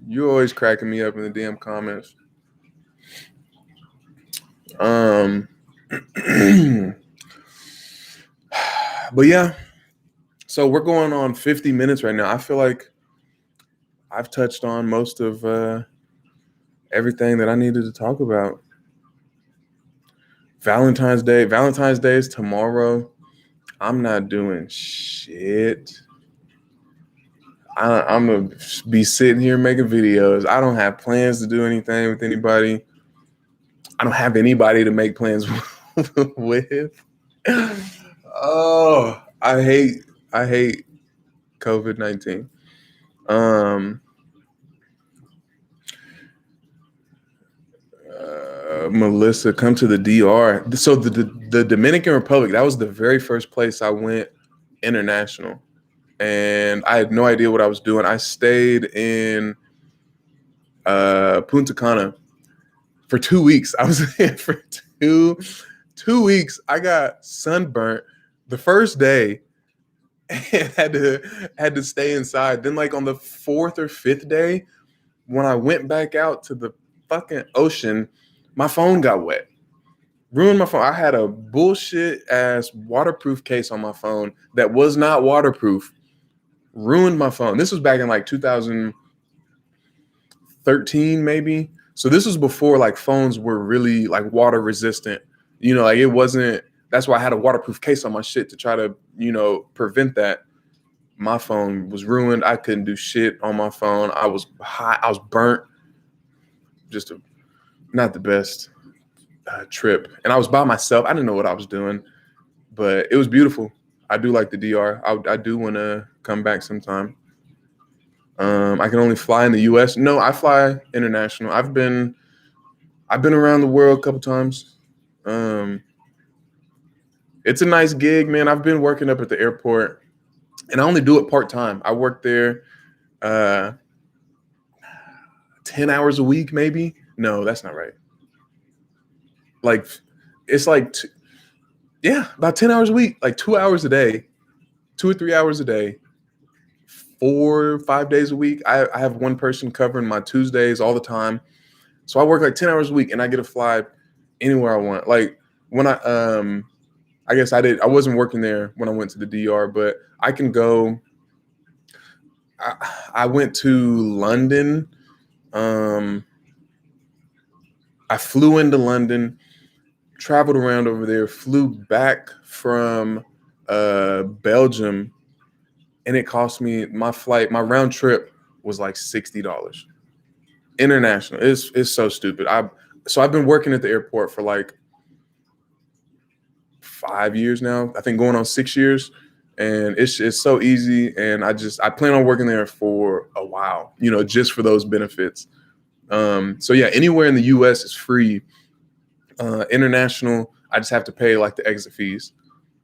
You always cracking me up in the damn comments. Um, but yeah, so we're going on 50 minutes right now. I feel like I've touched on most of everything that I needed to talk about. Valentine's Day. Valentine's Day is tomorrow. I'm not doing shit. I'm gonna be sitting here making videos. I don't have plans to do anything with anybody. I don't have anybody to make plans with. Oh, I hate COVID-19. Um, Melissa, come to the DR. So the Dominican Republic, that was the very first place I went international, and I had no idea what I was doing. I stayed in Punta Cana for 2 weeks. I was there for two weeks. I got sunburnt the first day and had to stay inside. Then like on the fourth or fifth day, when I went back out to the fucking ocean, my phone got wet. Ruined my phone. I had a bullshit ass waterproof case on my phone that was not waterproof. Ruined my phone. This was back in like 2013 maybe. So this was before like phones were really like water resistant. Like it wasn't. That's why I had a waterproof case on my shit to try to, prevent that. My phone was ruined. I couldn't do shit on my phone. I was hot. I was burnt. Just not the best trip. And I was by myself. I didn't know what I was doing, but it was beautiful. I do like the DR. I do want to come back sometime. I can only fly in the U.S. No, I fly international. I've been around the world a couple times. It's a nice gig, man. I've been working up at the airport, and I only do it part-time. I work there 10 hours a week, maybe. No, that's not right. Like, it's like, about 10 hours a week, like 2 hours a day, 2 or 3 hours a day, 4 or 5 days a week. I have one person covering my Tuesdays all the time. So I work like 10 hours a week and I get to fly anywhere I want. Like when I guess I wasn't working there when I went to the DR, but I can go. I went to London. I flew into London, traveled around over there, flew back from Belgium, and it cost me my round trip was like $60. International. It's so stupid. I've been working at the airport for like 5 years now. I think going on 6 years. And it's so easy. And I plan on working there for a while, just for those benefits. So yeah, anywhere in the US is free. International, I just have to pay like the exit fees.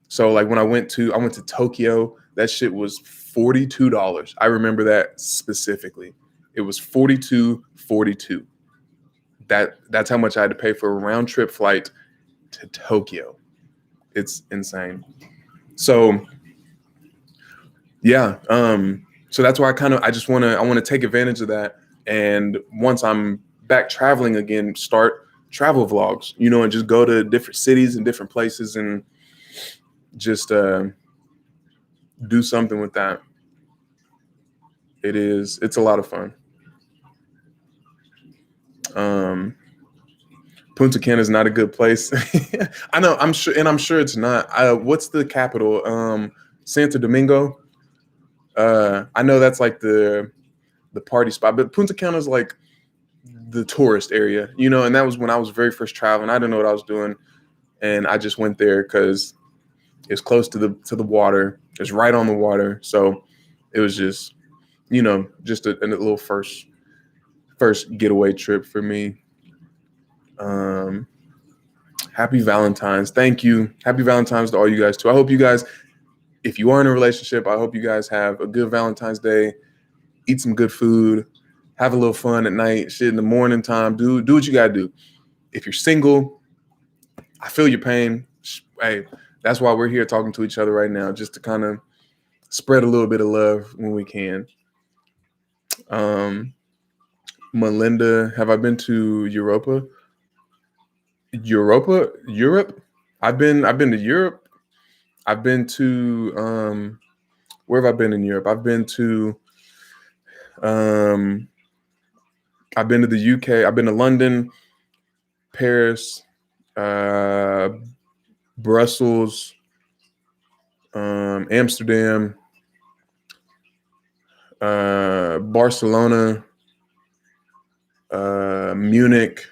So like when I went to Tokyo, that shit was $42. I remember that specifically. It was $42.42. That's how much I had to pay for a round trip flight to Tokyo. It's insane. So yeah, so that's why I want to take advantage of that. And once I'm back traveling again, start travel vlogs, and just go to different cities and different places and just do something with that. It's a lot of fun. Punta Cana is not a good place. I know, I'm sure it's not. What's the capital? Santo Domingo. I know that's like the party spot, but Punta Cana is like the tourist area, and that was when I was very first traveling. I didn't know what I was doing, and I just went there because it's close to the water. It's right on the water, so it was just just a little first getaway trip for me. Happy Valentine's. Thank you. Happy Valentine's to all you guys too. I hope you guys, if you are in a relationship, I hope you guys have a good Valentine's Day. Eat some good food. Have a little fun at night. Shit in the morning time. Do what you gotta do. If you're single, I feel your pain. Hey, that's why we're here talking to each other right now, just to kind of spread a little bit of love when we can. Melinda, have I been to Europa? Europe. I've been to Europe. I've been to where have I been in Europe? Um I've been to the UK. I've been to London, Paris, uh Brussels, Amsterdam, Barcelona, Munich.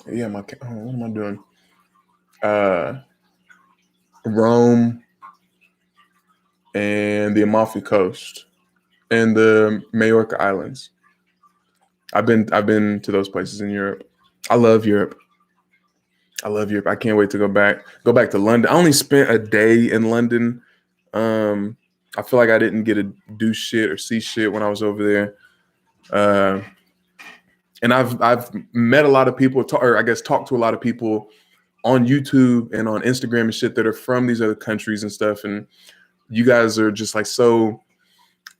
Yeah, what am I doing? Uh, Rome and the Amalfi Coast and the Majorca Islands. I've been to those places in Europe. I love Europe. I love Europe. I can't wait to go back. Go back to London. I only spent a day in London. Um, I feel like I didn't get to do shit or see shit when I was over there. Uh, and I've met a lot of people, or I guess talked to a lot of people on YouTube and on Instagram and shit that are from these other countries and stuff. And you guys are just like so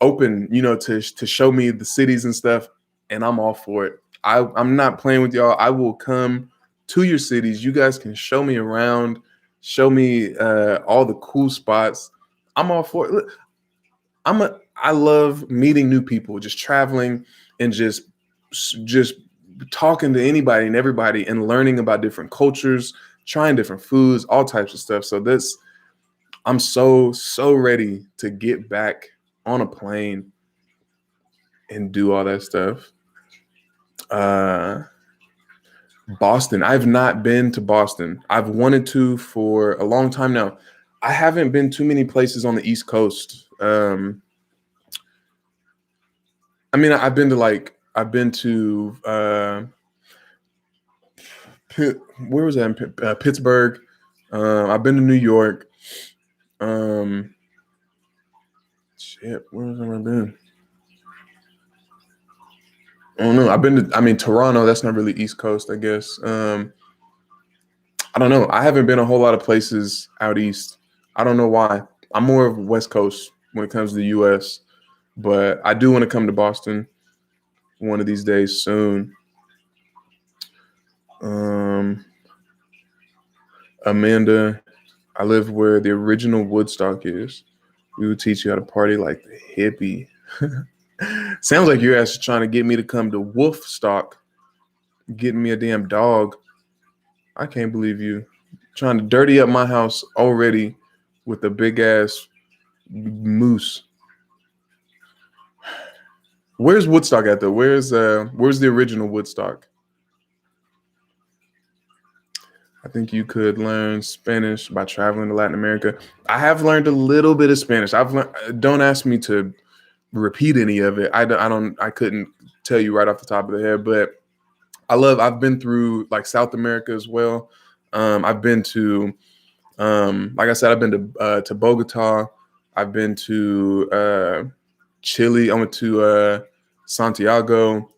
open, to show me the cities and stuff, and I'm all for it. I'm not playing with y'all. I will come to your cities. You guys can show me around, show me all the cool spots. I'm all for it. Look, I love meeting new people, just traveling and just talking to anybody and everybody and learning about different cultures, trying different foods, all types of stuff. So I'm so ready to get back on a plane and do all that stuff. Uh, Boston. I've not been to Boston. I've wanted to for a long time now. I haven't been too many places on the East Coast. I mean, I've been to where was that? Pittsburgh. I've been to New York. Um, Shit, where have I been? I don't know. Toronto. That's not really East Coast, I guess. I don't know. I haven't been a whole lot of places out east. I don't know why. I'm more of West Coast when it comes to the U.S., but I do want to come to Boston one of these days soon. Um, Amanda, I live where the original Woodstock is. We would teach you how to party like the hippie. Sounds like you're actually trying to get me to come to Wolfstock, getting me a damn dog. I can't believe you trying to dirty up my house already with a big ass moose. Where's Woodstock at though? Where's the original Woodstock? I think you could learn Spanish by traveling to Latin America. I have learned a little bit of Spanish. Don't ask me to repeat any of it. I couldn't tell you right off the top of the head, but I've been through like South America as well. I've been to like I said, I've been to Bogota. I've been to Chile. I went to Santiago.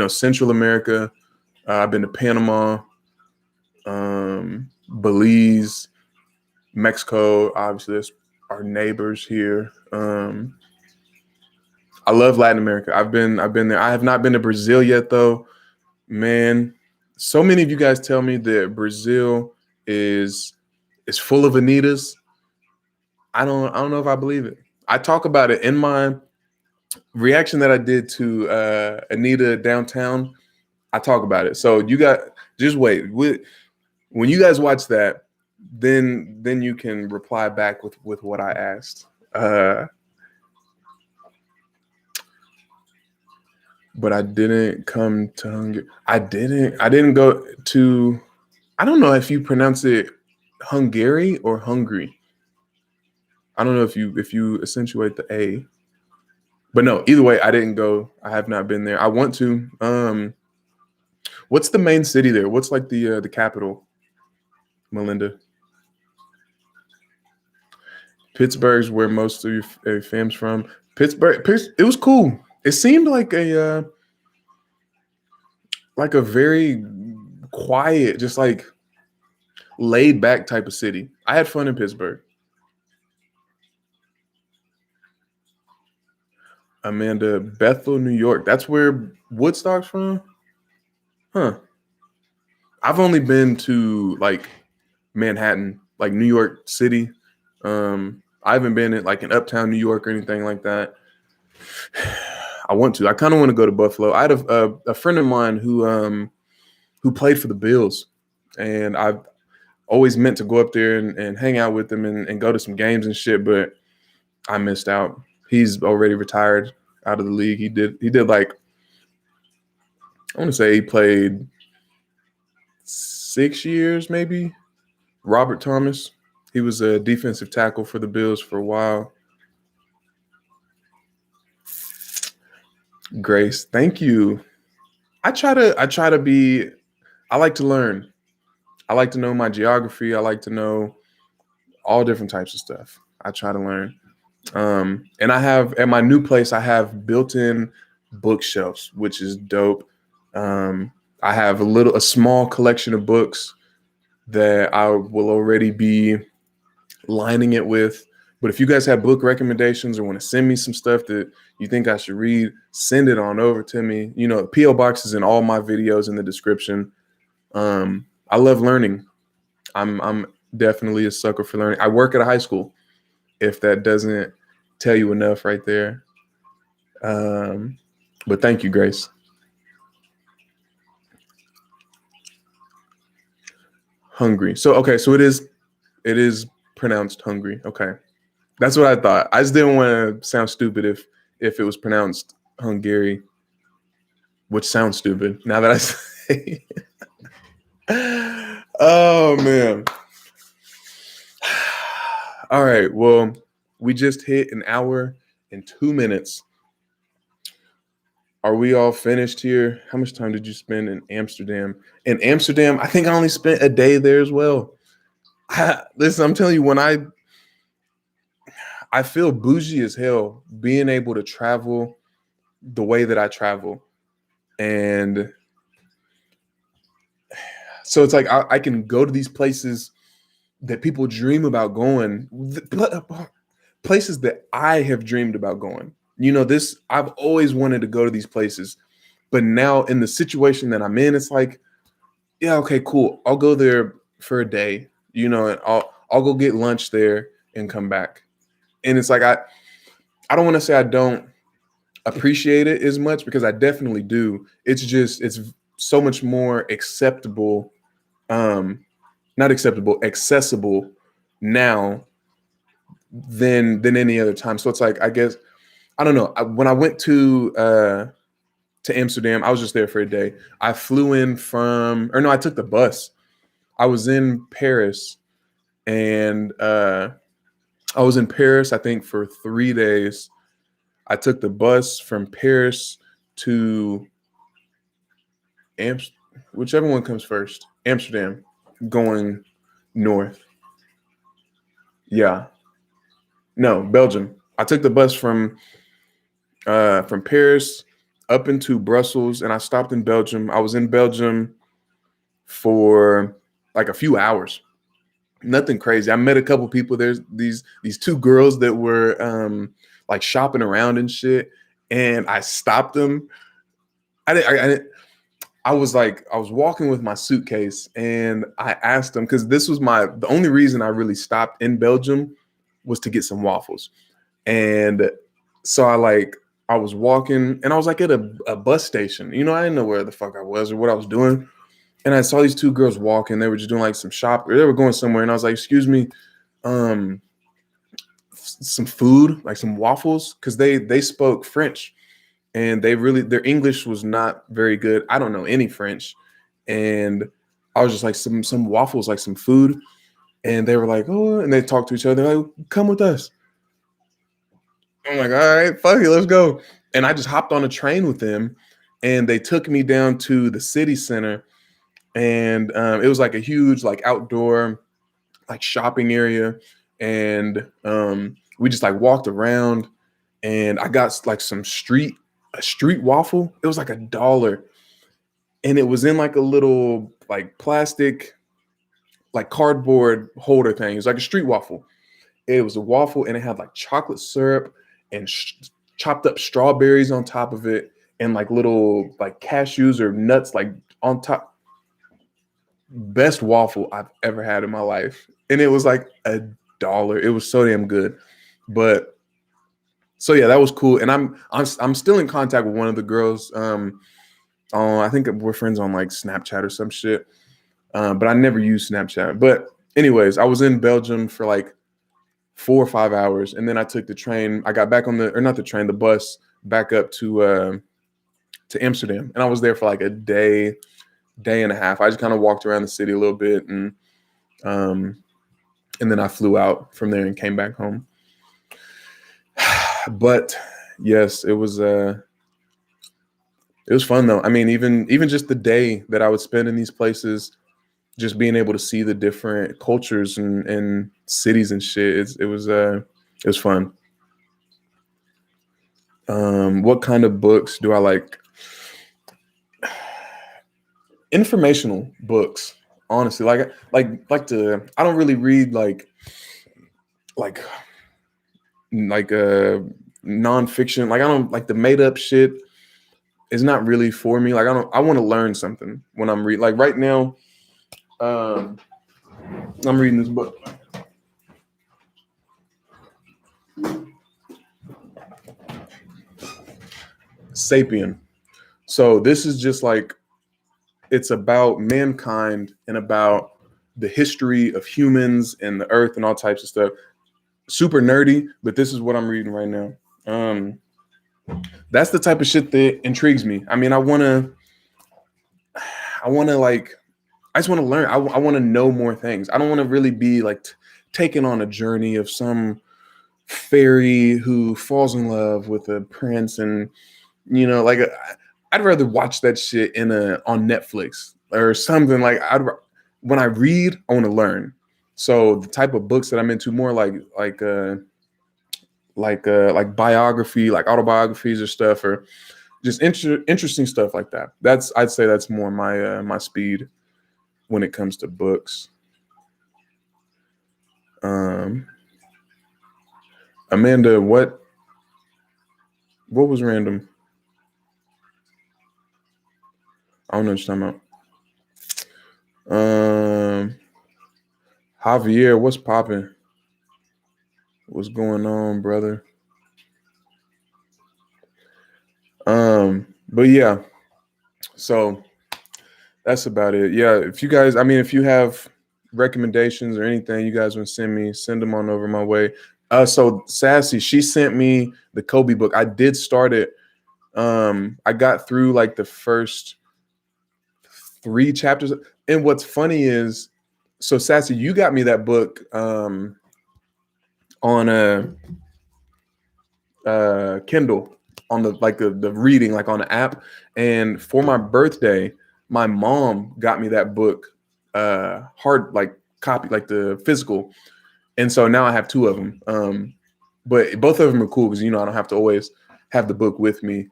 Central America. I've been to Panama, Belize, Mexico. Obviously, that's our neighbors here. I love Latin America. I've been there. I have not been to Brazil yet, though. Man, so many of you guys tell me that Brazil is full of Anitas. I don't know if I believe it. I talk about it in my reaction that I did to Anita downtown. I talk about it. So you got just wait. When you guys watch that, then you can reply back with what I asked. But I didn't come to Hungary. I didn't go to. I don't know if you pronounce it Hungary or Hungary. I don't know if you accentuate the A. But no, either way, I didn't go. I have not been there. I want to. What's the main city there? What's like the capital, Melinda? Pittsburgh's where most of your fam's from. Pittsburgh. It was cool. It seemed like a very quiet, just like laid back type of city. I had fun in Pittsburgh. Amanda, Bethel, New York. That's where Woodstock's from. Huh. I've only been to like Manhattan, like New York City. I haven't been in uptown New York or anything like that. I want to. I kind of want to go to Buffalo. I had a friend of mine who played for the Bills, and I've always meant to go up there and hang out with him and go to some games and shit, but I missed out. He's already retired out of the league. He did like, I want to say he played 6 years maybe. Robert Thomas. He was a defensive tackle for the Bills for a while. Grace, thank you. I try to be I like to learn. I like to know my geography. I like to know all different types of stuff. I try to learn. And I have at my new place, I have built-in bookshelves, which is dope. I have a small collection of books that I will already be lining it with. But if you guys have book recommendations or want to send me some stuff that you think I should read, send it on over to me. PO box is in all my videos in the description. I love learning. I'm definitely a sucker for learning. I work at a high school. If that doesn't tell you enough right there. But thank you, Grace. Hungry. So okay, so it is pronounced hungry. Okay. That's what I thought. I just didn't want to sound stupid if it was pronounced Hungary, which sounds stupid now that I say. Oh man. All right. Well, we just hit an hour and 2 minutes. Are we all finished here? How much time did you spend in Amsterdam? In Amsterdam, I think I only spent a day there as well. Listen, I'm telling you, when I feel bougie as hell being able to travel the way that I travel. And so it's like I can go to these places that people dream about going, places that I have dreamed about going. I've always wanted to go to these places, but now in the situation that I'm in, it's like, yeah, okay, cool. I'll go there for a day, and I'll go get lunch there and come back. And it's like I don't want to say I don't appreciate it as much because I definitely do. It's so much more acceptable, not acceptable, accessible now than any other time. So it's like, I guess, I don't know. When I went to Amsterdam, I was just there for a day. I flew in or no, I took the bus. I was in Paris, and I was in Paris, I think, for 3 days. I took the bus from Paris to whichever one comes first. Amsterdam, going north. Yeah, no, Belgium. I took the bus from Paris up into Brussels, and I stopped in Belgium. I was in Belgium for like a few hours. Nothing crazy. I met a couple people. There's these two girls that were like shopping around and shit, and I stopped them. I was like, I was walking with my suitcase, and I asked them, because this was the only reason I really stopped in Belgium was to get some waffles. And so I was walking, and I was like at a bus station. I didn't know where the fuck I was or what I was doing. And I saw these two girls walking. They were just doing like some shop, or they were going somewhere. And I was like, excuse me, some food, like some waffles, because they spoke French, and their English was not very good. I don't know any French. And I was just like, some waffles, like some food. And they were like, oh, and they talked to each other. They're like, come with us. I'm like, all right, fuck it, let's go. And I just hopped on a train with them, and they took me down to the city center. And it was like a huge, like outdoor, like shopping area. And we just like walked around, and I got like a street waffle. It was like $1. And it was in like a little like plastic, like cardboard holder thing. It was like a street waffle. It was a waffle, and it had like chocolate syrup and chopped up strawberries on top of it, and like little like cashews or nuts, like on top, best waffle I've ever had in my life, and it was like $1. It was so damn good. But so yeah, that was cool. And I'm still in contact with one of the girls. I think we're friends on like Snapchat or some shit. But I never used Snapchat. But anyways, I was in Belgium for like 4 or 5 hours, and then I took the train. I got back on the bus back up to Amsterdam, and I was there for like a day and a half. I just kind of walked around the city a little bit, and then I flew out from there and came back home. But yes, it was fun though. I mean, even just the day that I would spend in these places, just being able to see the different cultures and cities and shit, it was fun. What kind of books do I like? Informational books, honestly. I don't really read like nonfiction. Like I don't like the made up shit. Is not really for me. Like I want to learn something when I'm reading. Like right now, um, I'm reading this book, Sapien. So this is just like, it's about mankind and about the history of humans and the earth and all types of stuff. Super nerdy, but this is what I'm reading right now. That's the type of shit that intrigues me. I mean, I want to like, I just want to learn. I want to know more things. I don't want to really be like taken on a journey of some fairy who falls in love with a prince, and like I'd rather watch that shit on Netflix or something. Like when I read, I want to learn. So the type of books that I'm into, more like biography, like autobiographies or stuff, or just interesting stuff like that. I'd say that's more my speed when it comes to books. Amanda, what was random? I don't know what you're talking about. Javier, what's popping? What's going on, brother? But yeah, so that's about it. Yeah, if you have recommendations or anything you guys want to send them on over my way. So Sassy, she sent me the Kobe book. I did start it. I got through like the first 3 chapters. And what's funny is, so Sassy, you got me that book on a Kindle, on the reading, like on the app. And for my birthday, my mom got me that book hard, like copy, like the physical. And so now I have 2 of them. But both of them are cool because I don't have to always have the book with me.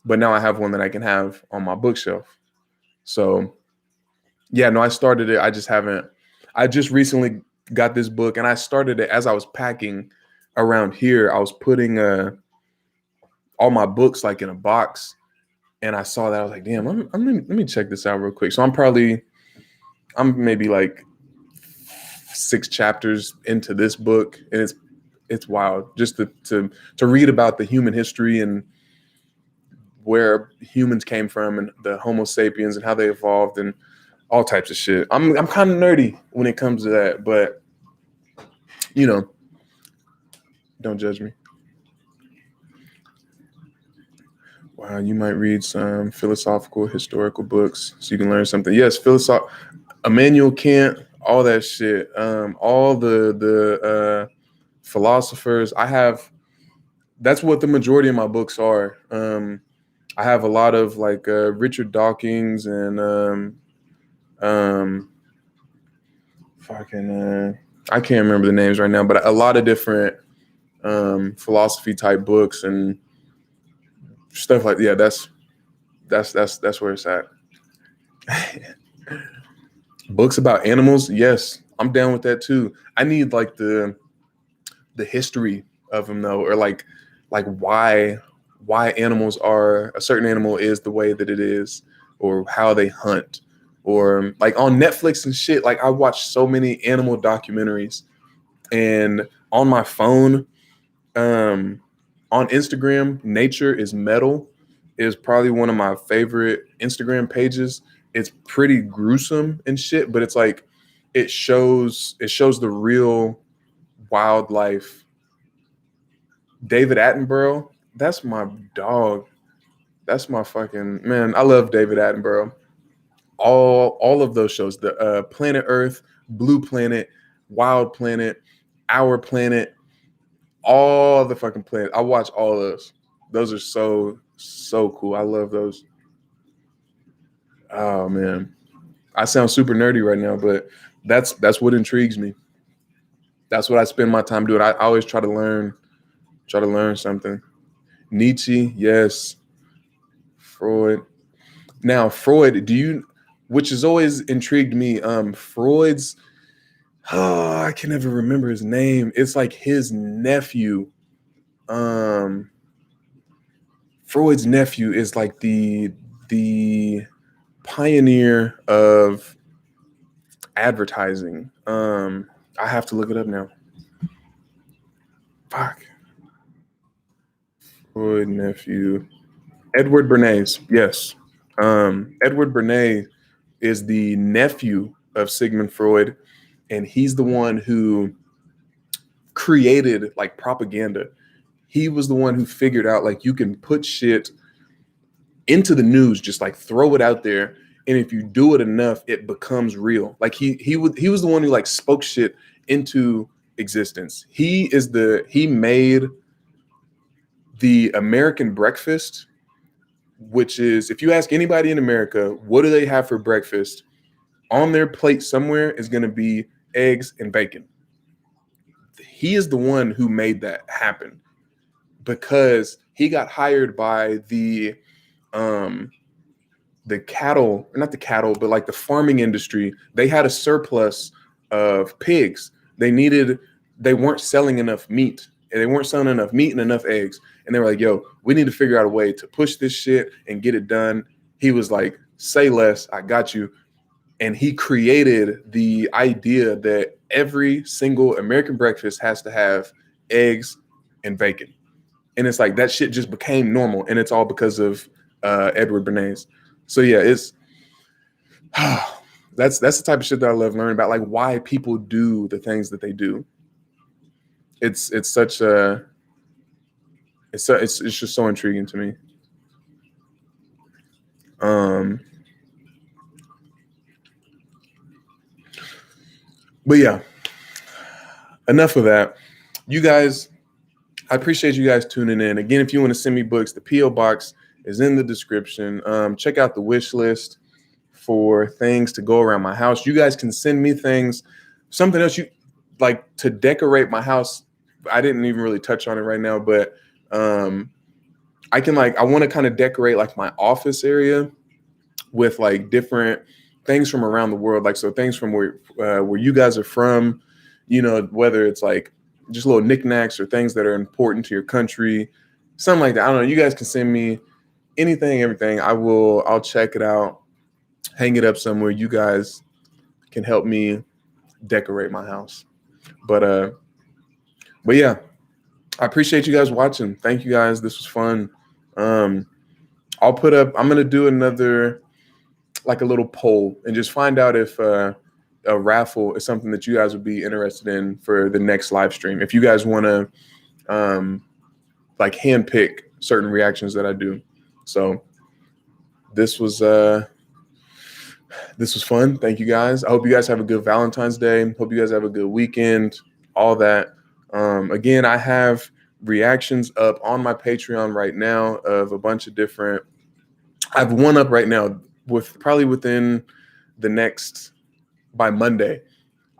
But now I have one that I can have on my bookshelf. So yeah, no, I started it. I just recently got this book, and I started it as I was packing around here. I was putting all my books like in a box, and I saw that. I was like, damn, let me check this out real quick. So I'm maybe like 6 chapters into this book, and it's wild just to read about the human history and where humans came from and the Homo sapiens and how they evolved and all types of shit. I'm kind of nerdy when it comes to that, but don't judge me. Wow, you might read some philosophical, historical books so you can learn something. Yes, Immanuel Kant, all that shit. All the philosophers. That's what the majority of my books are. I have a lot of like Richard Dawkins and I can't remember the names right now, but a lot of different philosophy type books and stuff like, yeah, that's where it's at. Books about animals, yes, I'm down with that too. I need like the history of them though, or like why a certain animal is the way that it is. or how they hunt, or like on Netflix and shit. Like I watch so many animal documentaries, and on my phone, on Instagram, Nature is Metal is probably one of my favorite Instagram pages. It's pretty gruesome and shit, but it's like it shows the real wildlife. David Attenborough, that's my dog. That's my fucking man. I love David Attenborough. All of those shows, the Planet Earth, Blue Planet, Wild Planet, Our Planet, all the fucking planets. I watch all those. Those are so cool. I love those. Oh man, I sound super nerdy right now, but that's what intrigues me. That's what I spend my time doing. I always try to learn something. Nietzsche, yes. Freud. Now, Freud, which has always intrigued me, Freud's, I can never remember his name. It's like his nephew. Um, Freud's nephew is like the pioneer of advertising. I have to look it up now. Fuck. Freud nephew. Edward Bernays. Yes. Edward Bernays is the nephew of Sigmund Freud, and he's the one who created like propaganda. He was the one who figured out like you can put shit into the news, just like throw it out there, and if you do it enough, it becomes real. Like he was the one who like spoke shit into existence. He made the American breakfast, which is, if you ask anybody in America, what do they have for breakfast? On their plate somewhere is going to be eggs and bacon. He is the one who made that happen because he got hired by cattle, not the cattle, but like the farming industry. They had a surplus of pigs. They weren't selling enough meat, and they weren't selling enough meat and enough eggs. And they were like, yo, we need to figure out a way to push this shit and get it done. He was like, say less, I got you. And he created the idea that every single American breakfast has to have eggs and bacon. And it's like that shit just became normal. And it's all because of Edward Bernays. So yeah, it's that's the type of shit that I love learning about, like why people do the things that they do. It's just so intriguing to me. But yeah, enough of that. You guys, I appreciate you guys tuning in. Again, if you want to send me books, the P.O. box is in the description. Check out the wish list for things to go around my house. You guys can send me things, something else you like to decorate my house. I didn't even really touch on it right now, but I want to kind of decorate like my office area with like different things from around the world. Like, so things from where you guys are from, whether it's like just little knickknacks or things that are important to your country, something like that. I don't know. You guys can send me anything, everything. I'll check it out, hang it up somewhere. You guys can help me decorate my house. But yeah, I appreciate you guys watching. Thank you guys. This was fun. I'm going to do another, like a little poll and just find out if a raffle is something that you guys would be interested in for the next live stream. If you guys want to like handpick certain reactions that I do. So this was fun. Thank you guys. I hope you guys have a good Valentine's Day. Hope you guys have a good weekend, all that. Again, I have reactions up on my Patreon right now of a bunch of different, I have one up right now with probably within the next, by Monday,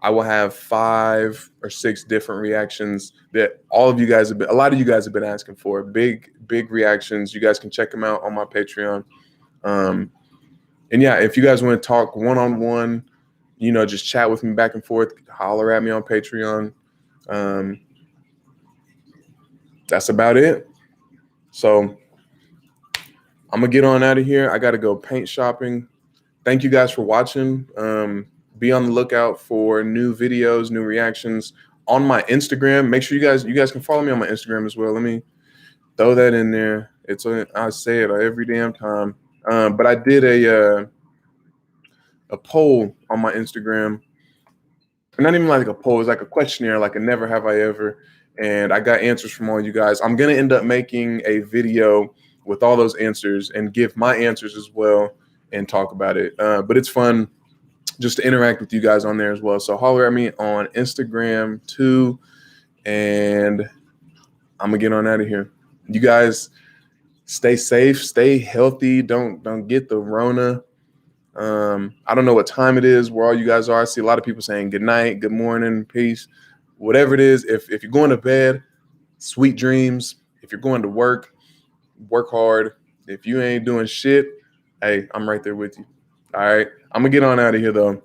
I will have 5 or 6 different reactions that a lot of you guys have been asking for. Big reactions. You guys can check them out on my Patreon. And yeah, if you guys want to talk one-on-one, just chat with me back and forth, holler at me on Patreon. That's about it. So I'm gonna get on out of here. I gotta go paint shopping. Thank you guys for watching. Be on the lookout for new videos, new reactions on my Instagram. Make sure you guys can follow me on my Instagram as well. Let me throw that in there. I say it every damn time. But I did a poll on my Instagram. Not even like a poll, it's like a questionnaire, like a never have I ever. And I got answers from all you guys. I'm gonna end up making a video with all those answers and give my answers as well and talk about it. But it's fun just to interact with you guys on there as well. So holler at me on Instagram too. And I'm gonna get on out of here. You guys stay safe, stay healthy. Don't get the Rona. I don't know what time it is where all you guys are. I see a lot of people saying good night, good morning, peace, whatever it is. If you're going to bed, sweet dreams. If you're going to work hard. If you ain't doing shit, hey, I'm right there with you. All right. I'm gonna get on out of here though.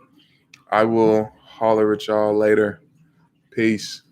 I will holler at y'all later. Peace.